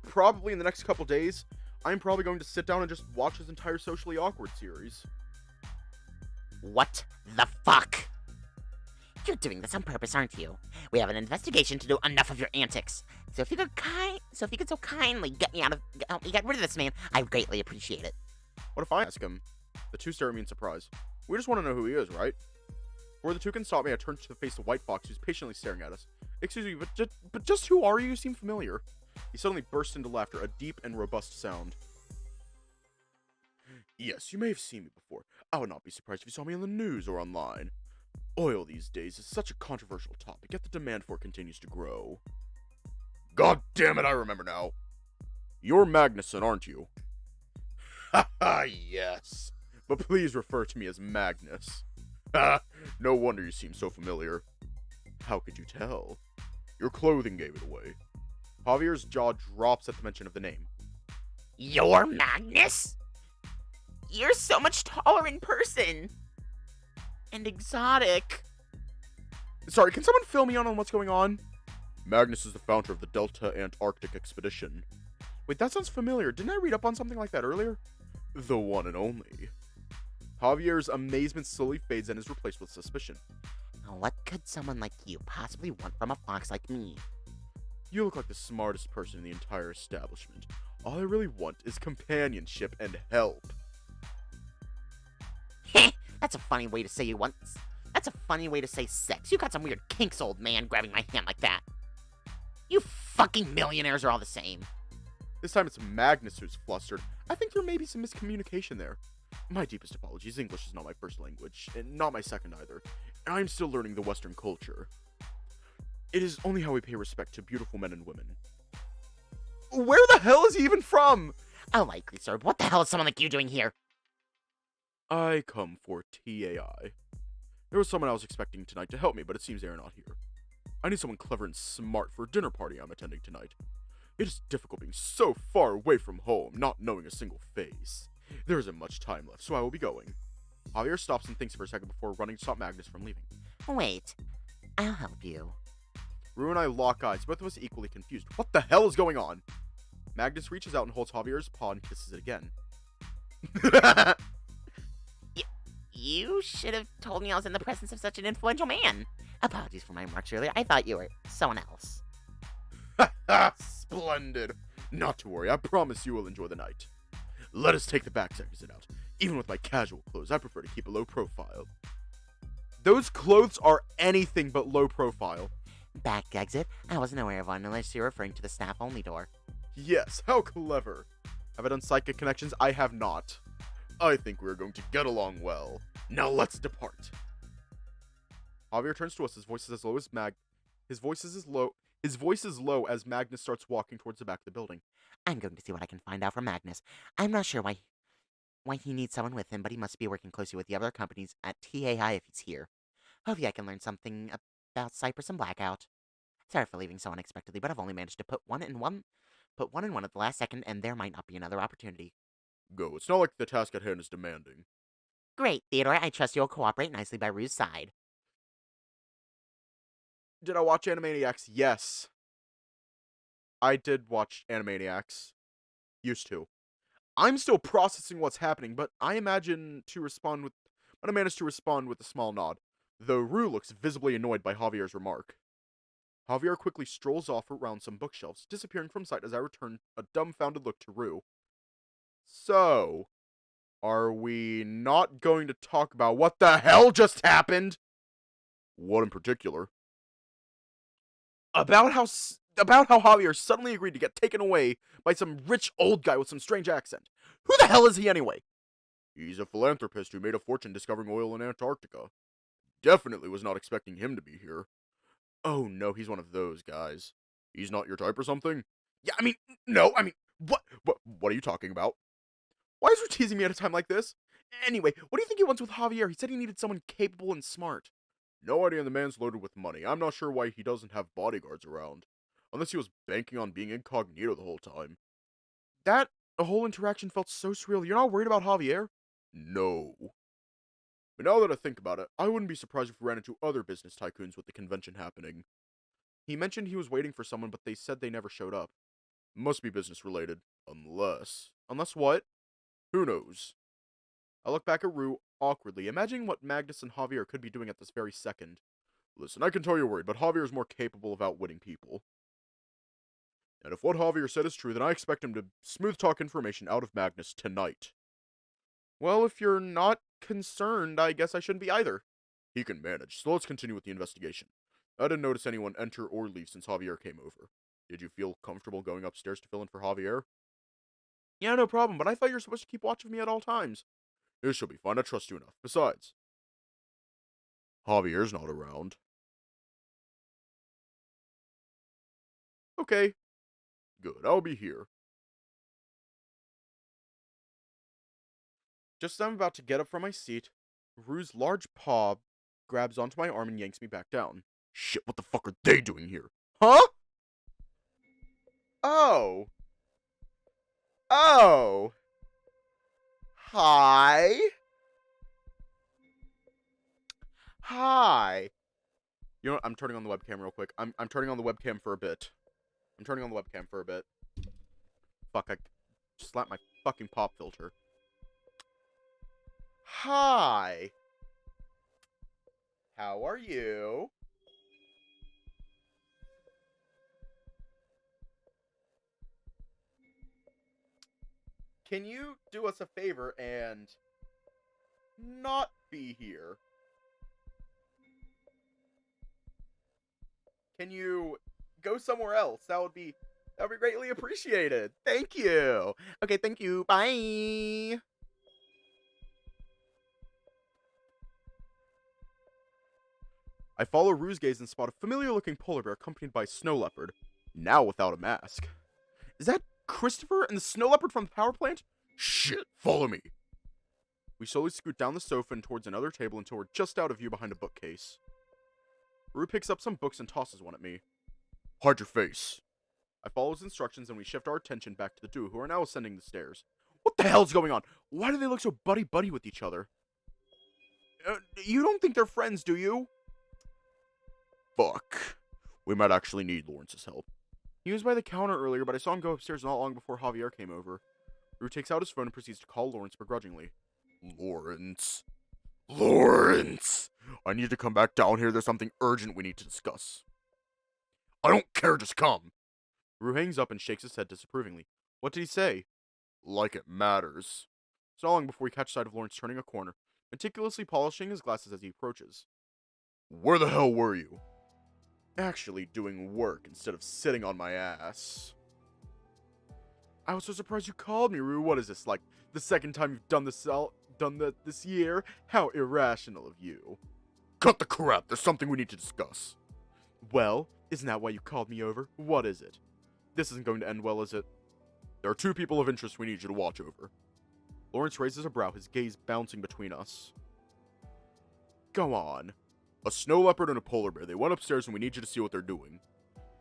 A: probably in the next couple days, I'm probably going to sit down and just watch his entire Socially Awkward series.
B: What the fuck? You're doing this on purpose, aren't you? We have an investigation to do. Enough of your antics. So if you could so kindly help me get rid of this man, I'd greatly appreciate it.
A: What if I ask him? The two stare at me in surprise. We just want to know who he is, right? Before the two can stop me, I turn to face the white fox who's patiently staring at us. Excuse me, but just who are you? You seem familiar. He suddenly burst into laughter, a deep and robust sound. Yes, you may have seen me before. I would not be surprised if you saw me on the news or online. Oil these days is such a controversial topic, yet the demand for it continues to grow. God damn it, I remember now. You're Magnuson, aren't you? Haha, yes. But please refer to me as Magnus. Ha! No wonder you seem so familiar. How could you tell? Your clothing gave it away. Javier's jaw drops at the mention of the name.
B: You're Magnus? You're so much taller in person. And exotic.
A: Sorry, can someone fill me in on what's going on? Magnus is the founder of the Delta Antarctic Expedition. Wait, that sounds familiar. Didn't I read up on something like that earlier? The one and only. Javier's amazement slowly fades and is replaced with suspicion.
B: What could someone like you possibly want from a fox like me?
A: You look like the smartest person in the entire establishment. All I really want is companionship and help.
B: Heh, that's a funny way to say you want. That's a funny way to say sex. You got some weird kinks, old man, grabbing my hand like that. You fucking millionaires are all the same.
A: This time it's Magnus who's flustered. I think there may be some miscommunication there. My deepest apologies. English is not my first language, and not my second either. And I'm still learning the Western culture. It is only how we pay respect to beautiful men and women. Where the hell is he even from?
B: Unlikely, sir. What the hell is someone like you doing here?
A: I come for TAI. There was someone I was expecting tonight to help me, but it seems they are not here. I need someone clever and smart for a dinner party I'm attending tonight. It is difficult being so far away from home, not knowing a single face. There isn't much time left, so I will be going. Javier stops and thinks for a second before running to stop Magnus from leaving.
B: Wait, I'll help you.
A: Rue and I lock eyes, both of us equally confused. What the hell is going on? Magnus reaches out and holds Javier's paw and kisses it again.
B: You should have told me I was in the presence of such an influential man. Apologies for my remarks earlier. I thought you were someone else.
A: Splendid. Not to worry, I promise you will enjoy the night. Let us take the back exit out. Even with my casual clothes, I prefer to keep a low profile. Those clothes are anything but low profile.
B: Back exit? I wasn't aware of one unless you're referring to the staff-only door.
A: Yes, how clever. Have I done psychic connections? I have not. I think we're going to get along well. Now let's depart. Javier turns to us, his voice is as low as His voice is low as Magnus starts walking towards the back of the building.
B: I'm going to see what I can find out from Magnus. I'm not sure why he needs someone with him, but he must be working closely with the other companies at TAI if he's here. Hopefully I can learn something about Cypress and Blackout. Sorry for leaving so unexpectedly, but I've only managed to put one in one at the last second, and there might not be another opportunity.
A: Go, it's not like the task at hand is demanding.
B: Great, Theodore, I trust you'll cooperate nicely by Rue's side.
A: Did I watch Animaniacs? Yes. I did watch Animaniacs. Used to. I'm still processing what's happening, but I managed to respond with a small nod, though Rue looks visibly annoyed by Javier's remark. Javier quickly strolls off around some bookshelves, disappearing from sight as I return a dumbfounded look to Rue. So, are we not going to talk about what the hell just happened? What in particular? About how about how Javier suddenly agreed to get taken away by some rich old guy with some strange accent. Who the hell is he anyway? He's a philanthropist who made a fortune discovering oil in Antarctica. Definitely was not expecting him to be here. Oh no, he's one of those guys. He's not your type or something? Yeah, no, what are you talking about? Why is you teasing me at a time like this? Anyway, what do you think he wants with Javier? He said he needed someone capable and smart. No idea, the man's loaded with money. I'm not sure why he doesn't have bodyguards around. Unless he was banking on being incognito the whole time. That whole interaction felt so surreal. You're not worried about Javier? No. But now that I think about it, I wouldn't be surprised if we ran into other business tycoons with the convention happening. He mentioned he was waiting for someone, but they said they never showed up. Must be business related. Unless... Unless what? Who knows? I look back at Rue awkwardly, imagining what Magnus and Javier could be doing at this very second. Listen, I can tell you're worried, but Javier is more capable of outwitting people. And if what Javier said is true, then I expect him to smooth talk information out of Magnus tonight. Well, if you're not concerned, I guess I shouldn't be either. He can manage, so let's continue with the investigation. I didn't notice anyone enter or leave since Javier came over. Did you feel comfortable going upstairs to fill in for Javier? Yeah, no problem, but I thought you were supposed to keep watch of me at all times. This should be fine, I trust you enough. Besides, Javier's not around. Okay. Good, I'll be here. Just as I'm about to get up from my seat, Rue's large paw grabs onto my arm and yanks me back down. Shit, what the fuck are they doing here? Huh? Oh. Oh. Hi. Hi. You know what? I'm turning on the webcam real quick. I'm turning on the webcam for a bit. Fuck, I slapped my fucking pop filter. Hi. How are you? Can you do us a favor and not be here? Can you go somewhere else? That would be greatly appreciated. Thank you. Okay, thank you. Bye. I follow Rue's gaze and spot a familiar-looking polar bear accompanied by a snow leopard, now without a mask. Is that Christopher and the snow leopard from the power plant? Shit, follow me. We slowly scoot down the sofa and towards another table until we're just out of view behind a bookcase. Rue picks up some books and tosses one at me. Hide your face. I follow his instructions and we shift our attention back to the duo who are now ascending the stairs. What the hell's going on? Why do they look so buddy-buddy with each other? You don't think they're friends, do you? Fuck. We might actually need Lawrence's help. He was by the counter earlier, but I saw him go upstairs not long before Javier came over. Rue takes out his phone and proceeds to call Lawrence begrudgingly. Lawrence. Lawrence! I need to come back down here. There's something urgent we need to discuss. I don't care, just come. Rue hangs up and shakes his head disapprovingly. What did he say? Like it matters. It's not long before we catch sight of Lawrence turning a corner, meticulously polishing his glasses as he approaches. Where the hell were you? Actually doing work instead of sitting on my ass. I was so surprised you called me, Rue. What is this, like the second time you've done this year? How irrational of you. Cut the crap. There's something we need to discuss. Well, isn't that why you called me over? What is it? This isn't going to end well, is it? There are two people of interest we need you to watch over. Lawrence raises a brow, his gaze bouncing between us. Go on. A snow leopard and a polar bear. They went upstairs and we need you to see what they're doing.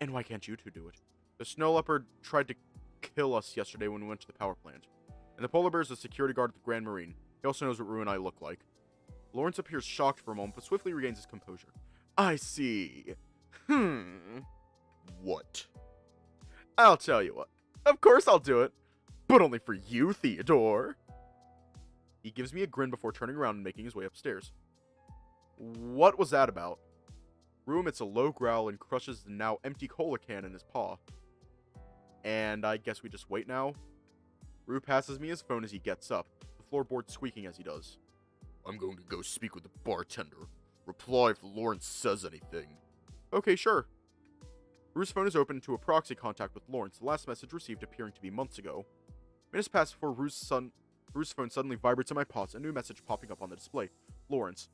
A: And why can't you two do it? The snow leopard tried to kill us yesterday when we went to the power plant. And the polar bear is a security guard at the Grand Marine. He also knows what Rue and I look like. Lawrence appears shocked for a moment, but swiftly regains his composure. I see. What? I'll tell you what. Of course I'll do it. But only for you, Theodore. He gives me a grin before turning around and making his way upstairs. What was that about? Rue emits a low growl and crushes the now empty cola can in his paw. And I guess we just wait now? Rue passes me his phone as he gets up, the floorboard squeaking as he does. I'm going to go speak with the bartender. Reply if Lawrence says anything. Okay, sure. Rue's phone is open to a proxy contact with Lawrence, the last message received appearing to be months ago. Minutes pass before Rue's phone suddenly vibrates in my paws, a new message popping up on the display. Lawrence.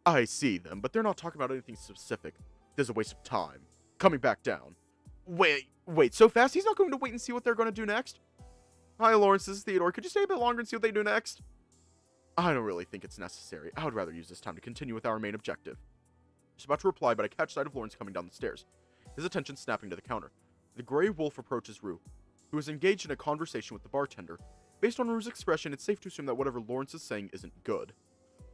A: I see them, but they're not talking about anything specific. There's a waste of time. Coming back down. Wait, so fast? He's not going to wait and see what they're going to do next? Hi, Lawrence, this is Theodore. Could you stay a bit longer and see what they do next? I don't really think it's necessary. I would rather use this time to continue with our main objective. Just about to reply, but I catch sight of Lawrence coming down the stairs, his attention snapping to the counter. The gray wolf approaches Rue, who is engaged in a conversation with the bartender. Based on Rue's expression, it's safe to assume that whatever Lawrence is saying isn't good.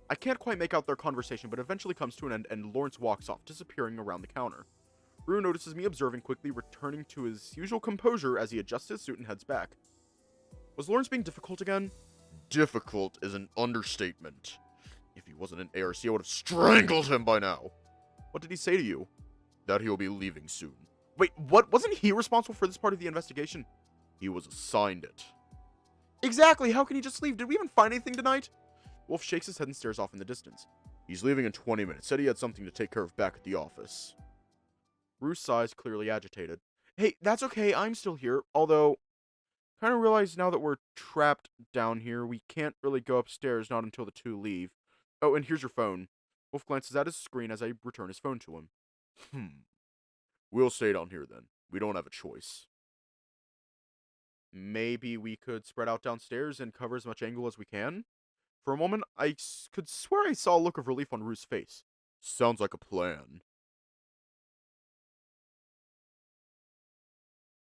A: I can't quite make out their conversation, but eventually comes to an end and Lawrence walks off, disappearing around the counter. Rue notices me observing, quickly returning to his usual composure as he adjusts his suit and heads back. Was Lawrence being difficult again? Difficult is an understatement. If he wasn't an ARC, I would have strangled him by now. What did he say to you? That he'll be leaving soon. Wait, what? Wasn't he responsible for this part of the investigation? He was assigned it. Exactly, how can he just leave? Did we even find anything tonight? Wolf shakes his head and stares off in the distance. He's leaving in 20 minutes. Said he had something to take care of back at the office. Rue sighs, clearly agitated. Hey, that's okay, I'm still here. Although, kind of realize now that we're trapped down here, we can't really go upstairs, not until the two leave. Oh, and here's your phone. Wolf glances at his screen as I return his phone to him. We'll stay down here then. We don't have a choice. Maybe we could spread out downstairs and cover as much angle as we can? For a moment, I could swear I saw a look of relief on Rue's face. Sounds like a plan.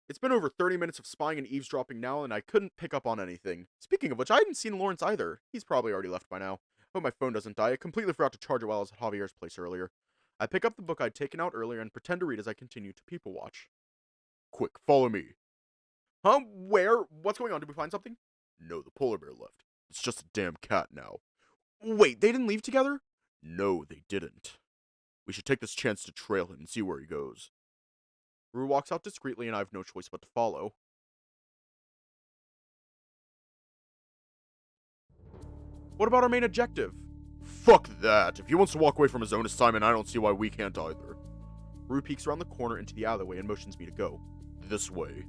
A: It's been over 30 minutes of spying and eavesdropping now, and I couldn't pick up on anything. Speaking of which, I hadn't seen Lawrence either. He's probably already left by now. Hope my phone doesn't die. I completely forgot to charge it while I was at Javier's place earlier. I pick up the book I'd taken out earlier and pretend to read as I continue to people watch. Quick, follow me. Huh? Where? What's going on? Did we find something? No, the polar bear left. It's just a damn cat now. Wait, they didn't leave together? No, they didn't. We should take this chance to trail him and see where he goes. Rue walks out discreetly and I have no choice but to follow. What about our main objective? Fuck that. If he wants to walk away from his own assignment, I don't see why we can't either. Rue peeks around the corner into the alleyway and motions me to go. This way.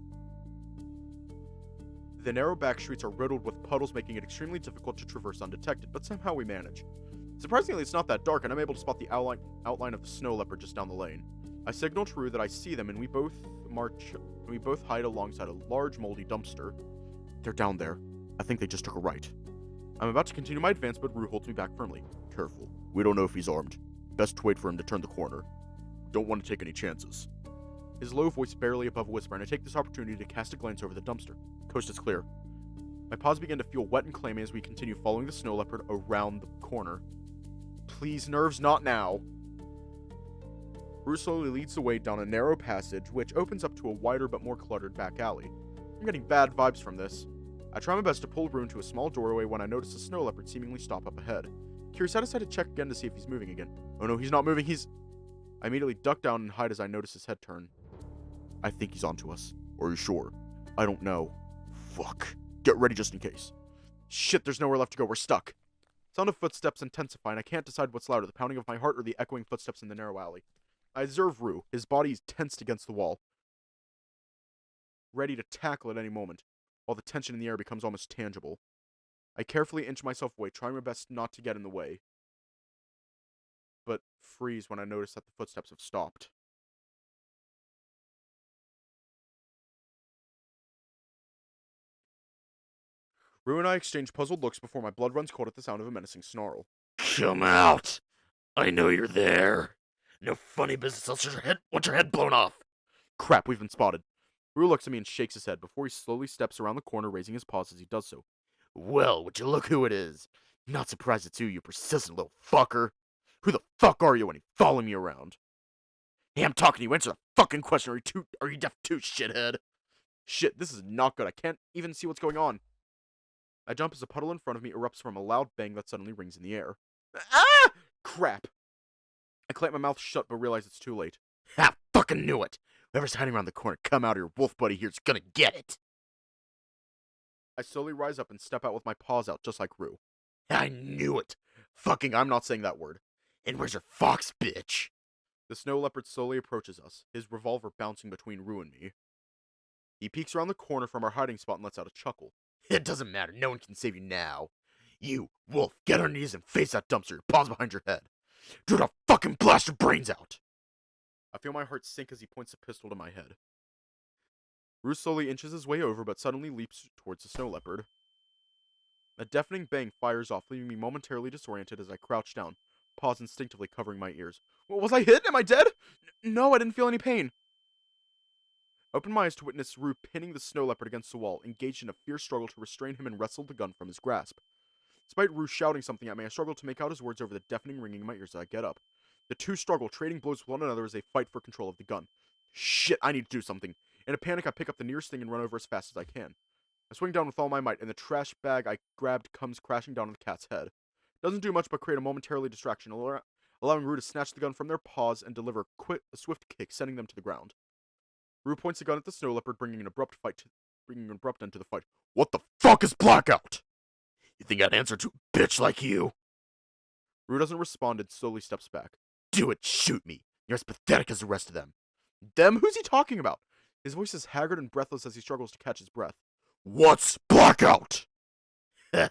A: The narrow back streets are riddled with puddles, making it extremely difficult to traverse undetected, but somehow we manage. Surprisingly, it's not that dark, and I'm able to spot the outline of the snow leopard just down the lane. I signal to Rue that I see them, and we both hide alongside a large moldy dumpster. They're down there. I think they just took a right. I'm about to continue my advance, but Rue holds me back firmly. Careful. We don't know if he's armed. Best wait for him to turn the corner. Don't want to take any chances. His low voice barely above a whisper, and I take this opportunity to cast a glance over the dumpster. Coast is clear. My paws begin to feel wet and clammy as we continue following the snow leopard around the corner. Please, nerves, not now. Rue slowly leads the way down a narrow passage, which opens up to a wider but more cluttered back alley. I'm getting bad vibes from this. I try my best to pull Rue into a small doorway when I notice the snow leopard seemingly stop up ahead. Curious, I decide to check again to see if he's moving again. Oh no, he's not moving, I immediately duck down and hide as I notice his head turn. I think he's onto us. Are you sure? I don't know. Fuck. Get ready just in case. Shit, there's nowhere left to go. We're stuck. Sound of footsteps intensify, and I can't decide what's louder, the pounding of my heart or the echoing footsteps in the narrow alley. I observe Rue. His body is tensed against the wall, ready to tackle at any moment, while the tension in the air becomes almost tangible. I carefully inch myself away, trying my best not to get in the way, but freeze when I notice that the footsteps have stopped. Rue and I exchange puzzled looks before my blood runs cold at the sound of a menacing snarl. Come out! I know you're there. No funny business else want your head blown off. Crap, we've been spotted. Rue looks at me and shakes his head before he slowly steps around the corner, raising his paws as he does so. Well, would you look who it is? Not surprised it's you persistent little fucker. Who the fuck are you when you follow me around? Hey, I'm talking to you. Answer the fucking question. Are you deaf too, shithead? Shit, this is not good. I can't even see what's going on. I jump as a puddle in front of me erupts from a loud bang that suddenly rings in the air. Ah! Crap. I clamp my mouth shut but realize it's too late. Ha! Fucking knew it! Whoever's hiding around the corner, come out, or your wolf buddy here's gonna get it! I slowly rise up and step out with my paws out, just like Rue. I knew it! Fucking, I'm not saying that word. And where's your fox, bitch? The snow leopard slowly approaches us, his revolver bouncing between Rue and me. He peeks around the corner from our hiding spot and lets out a chuckle. It doesn't matter, no one can save you now. You, Wolf, get on your knees and face that dumpster, your paws behind your head. Do not fucking blast your brains out! I feel my heart sink as he points a pistol to my head. Rue slowly inches his way over, but suddenly leaps towards the snow leopard. A deafening bang fires off, leaving me momentarily disoriented as I crouch down, paws instinctively covering my ears. Was I hit? Am I dead? No, I didn't feel any pain. I opened my eyes to witness Rue pinning the snow leopard against the wall, engaged in a fierce struggle to restrain him and wrestle the gun from his grasp. Despite Rue shouting something at me, I struggle to make out his words over the deafening ringing in my ears as I get up. The two struggle, trading blows with one another as they fight for control of the gun. Shit, I need to do something. In a panic, I pick up the nearest thing and run over as fast as I can. I swing down with all my might, and the trash bag I grabbed comes crashing down on the cat's head. It doesn't do much but create a momentary distraction, allowing Rue to snatch the gun from their paws and deliver a swift kick, sending them to the ground. Rue points the gun at the snow leopard, bringing an abrupt end to the fight. What the fuck is Blackout? You think I'd answer to a bitch like you? Rue doesn't respond and slowly steps back. Do it, shoot me. You're as pathetic as the rest of them. Them? Who's he talking about? His voice is haggard and breathless as he struggles to catch his breath. What's Blackout? His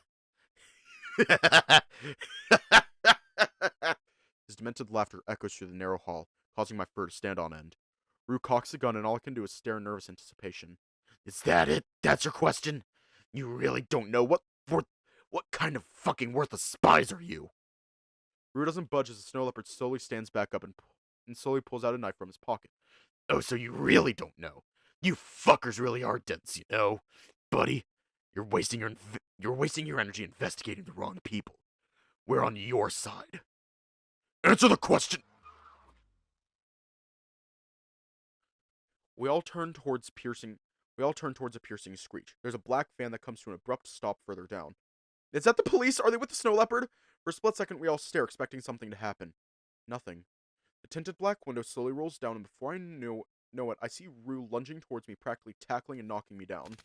A: demented laughter echoes through the narrow hall, causing my fur to stand on end. Rue cocks the gun and all I can do is stare in nervous anticipation. Is that it? That's your question? You really don't know what kind of fucking worthless spies are you? Rue doesn't budge as the snow leopard slowly stands back up and slowly pulls out a knife from his pocket. Oh, so you really don't know? You fuckers really are dense, you know? Buddy, you're wasting your energy investigating the wrong people. We're on your side. Answer the question! We all turn towards a piercing screech. There's a black van that comes to an abrupt stop further down. Is that the police? Are they with the snow leopard? For a split second, we all stare, expecting something to happen. Nothing. The tinted black window slowly rolls down, and before I know it, I see Rue lunging towards me, practically tackling and knocking me down.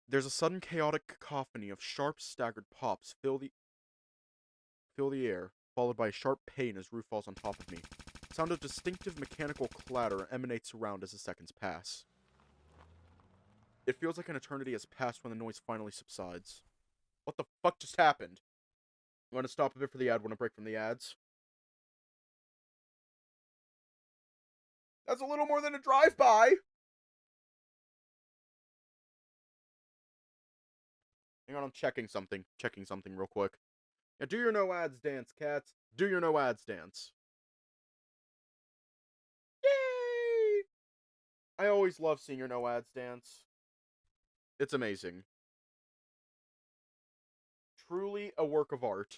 A: There's a sudden chaotic cacophony of sharp, staggered pops fill the air, followed by a sharp pain as Rue falls on top of me. A sound of distinctive mechanical clatter emanates around as the seconds pass. It feels like an eternity has passed when the noise finally subsides. What the fuck just happened? You want to stop a bit for the ad? Want to break from the ads? That's a little more than a drive-by! Hang on, I'm checking something. Checking something real quick. Yeah, do your no ads dance, cats. Do your no ads dance. Yay! I always love seeing your no ads dance. It's amazing. Truly a work of art.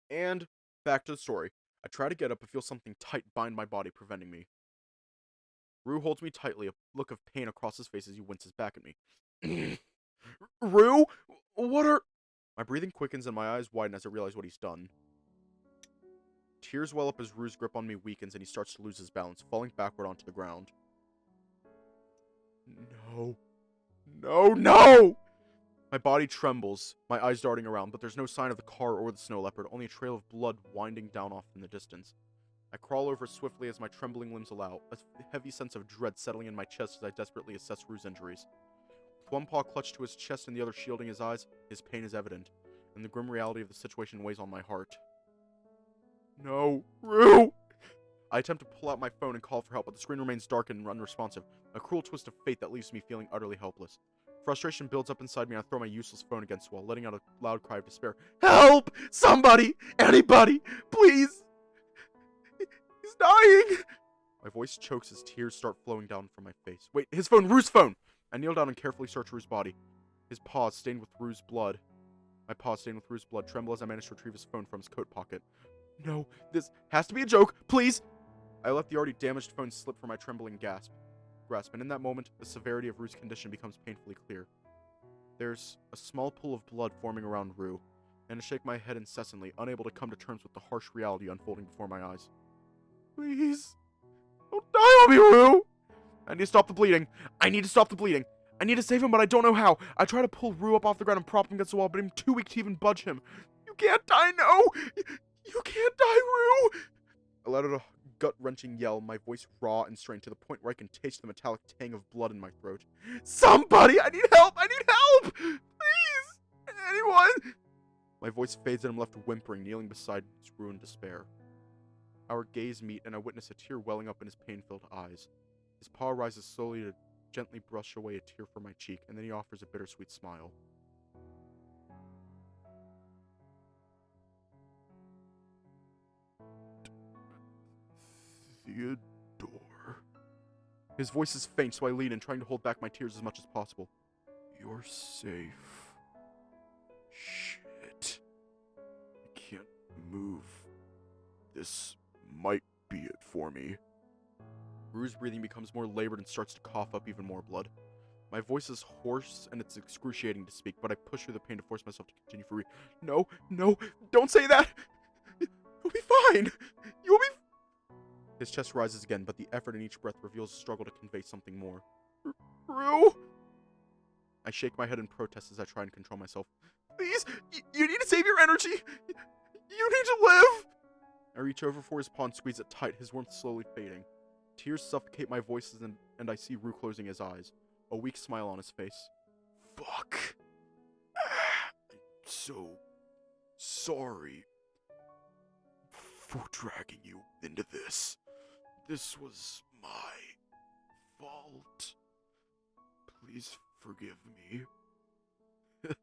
A: And back to the story. I try to get up but feel something tight bind my body, preventing me. Rue holds me tightly, a look of pain across his face as he winces back at me. Rue? What are... My breathing quickens and my eyes widen as I realize what he's done. Tears well up as Rue's grip on me weakens and he starts to lose his balance, falling backward onto the ground. No. No, no! My body trembles, my eyes darting around, but there's no sign of the car or the snow leopard, only a trail of blood winding down off in the distance. I crawl over swiftly as my trembling limbs allow, a heavy sense of dread settling in my chest as I desperately assess Rue's injuries. With one paw clutched to his chest and the other shielding his eyes, his pain is evident, and the grim reality of the situation weighs on my heart. No, Rue! I attempt to pull out my phone and call for help, but the screen remains dark and unresponsive, a cruel twist of fate that leaves me feeling utterly helpless. Frustration builds up inside me and I throw my useless phone against the wall, letting out a loud cry of despair. Help! Somebody! Anybody! Please! He's dying! My voice chokes as tears start flowing down from my face. Wait, his phone! Rue's phone! I kneel down and carefully search Rue's body. His paws stained with Rue's blood. My paws stained with Rue's blood tremble as I manage to retrieve his phone from his coat pocket. No, this has to be a joke! Please! I let the already damaged phone slip from my trembling grasp, and in that moment, the severity of Rue's condition becomes painfully clear. There's a small pool of blood forming around Rue, and I shake my head incessantly, unable to come to terms with the harsh reality unfolding before my eyes. Please, don't die on me, Rue! I need to stop the bleeding. I need to stop the bleeding. I need to save him, but I don't know how. I try to pull Rue up off the ground and prop him against the wall, but I'm too weak to even budge him. You can't die, no! You can't die, Rue! I let out a gut-wrenching yell, my voice raw and strained to the point where I can taste the metallic tang of blood in my throat. Somebody! I need help! I need help! Please! Anyone! My voice fades and I'm left whimpering, kneeling beside Rue in despair. Our gaze meet, and I witness a tear welling up in his pain-filled eyes. His paw rises slowly to gently brush away a tear from my cheek, and then he offers a bittersweet smile. Theodore. His voice is faint, so I lean in, trying to hold back my tears as much as possible. You're safe. Shit. I can't move. This might be it for me. Rue's breathing becomes more labored and starts to cough up even more blood. My voice is hoarse and it's excruciating to speak, but I push through the pain to force myself to continue for No, don't say that! You'll be fine! You'll be His chest rises again, but the effort in each breath reveals a struggle to convey something more. Rue? I shake my head in protest as I try and control myself. Please! You need to save your energy! You need to live! I reach over for his paw and squeeze it tight, his warmth slowly fading. Tears suffocate my voices and I see Rue closing his eyes, a weak smile on his face. Fuck. I'm so sorry for dragging you into this. This was my fault. Please forgive me. It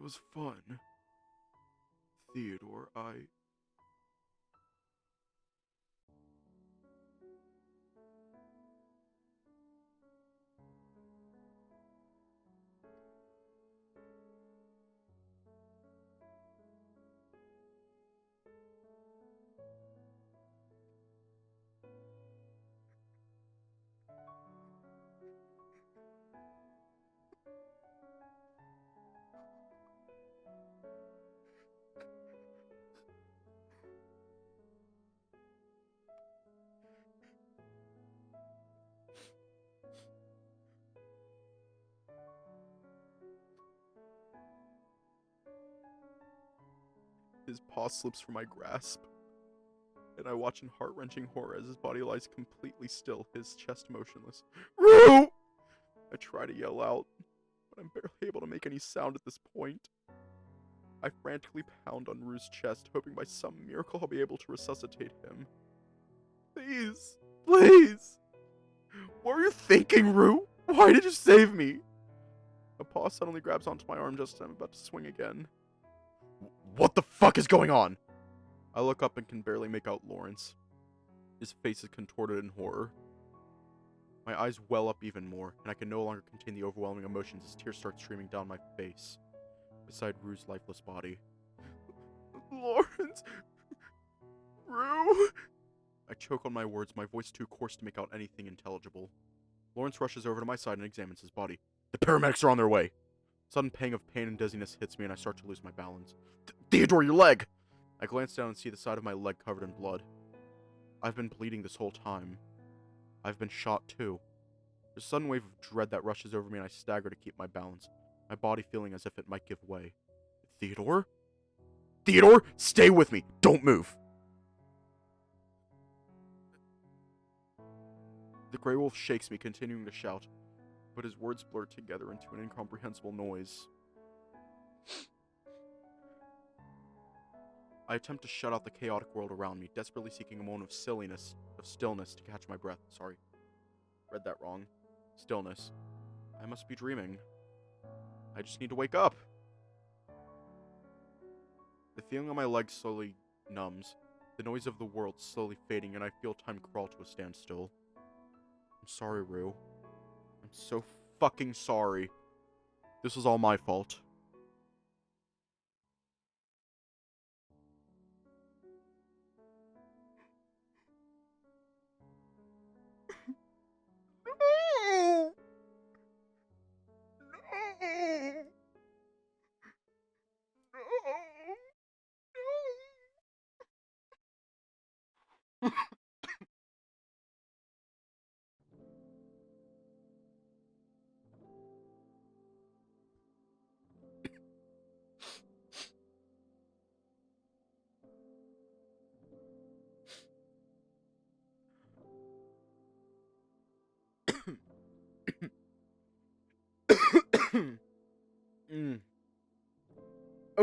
A: was fun. Theodore, His paw slips from my grasp, and I watch in heart-wrenching horror as his body lies completely still, his chest motionless. Rue! I try to yell out, but I'm barely able to make any sound at this point. I frantically pound on Rue's chest, hoping by some miracle I'll be able to resuscitate him. Please, please! What were you thinking, Rue? Why did you save me? A paw suddenly grabs onto my arm just as I'm about to swing again. What the fuck is going on? I look up and can barely make out Lawrence. His face is contorted in horror. My eyes well up even more, and I can no longer contain the overwhelming emotions as tears start streaming down my face, beside Rue's lifeless body. Lawrence! Rue! I choke on my words, my voice too coarse to make out anything intelligible. Lawrence rushes over to my side and examines his body. The paramedics are on their way! Sudden pang of pain and dizziness hits me and I start to lose my balance. Theodore, your leg! I glance down and see the side of my leg covered in blood. I've been bleeding this whole time. I've been shot too. There's a sudden wave of dread that rushes over me and I stagger to keep my balance, my body feeling as if it might give way. Theodore? Theodore, stay with me! Don't move! The Grey Wolf shakes me, continuing to shout, but his words blur together into an incomprehensible noise. I attempt to shut out the chaotic world around me, desperately seeking a moment of stillness to catch my breath. Sorry. Read that wrong. Stillness. I must be dreaming. I just need to wake up. The feeling on my legs slowly numbs, the noise of the world slowly fading, and I feel time crawl to a standstill. I'm sorry, Rue. I'm so fucking sorry. This was all my fault. No! No! No!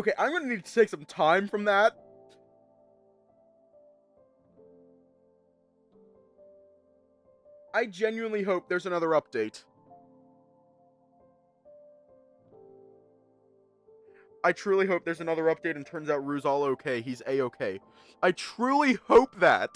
A: Okay, I'm gonna need to take some time from that. I genuinely hope there's another update. I truly hope there's another update and turns out Rue's all okay. He's A-okay. I truly hope that.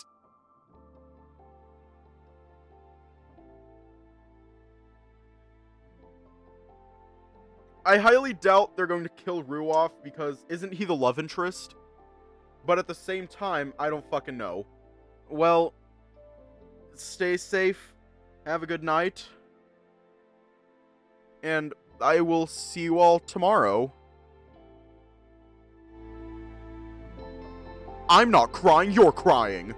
A: I highly doubt they're going to kill Rue off because isn't he the love interest? But at the same time, I don't fucking know. Well, stay safe. Have a good night. And I will see you all tomorrow. I'm not crying, you're crying.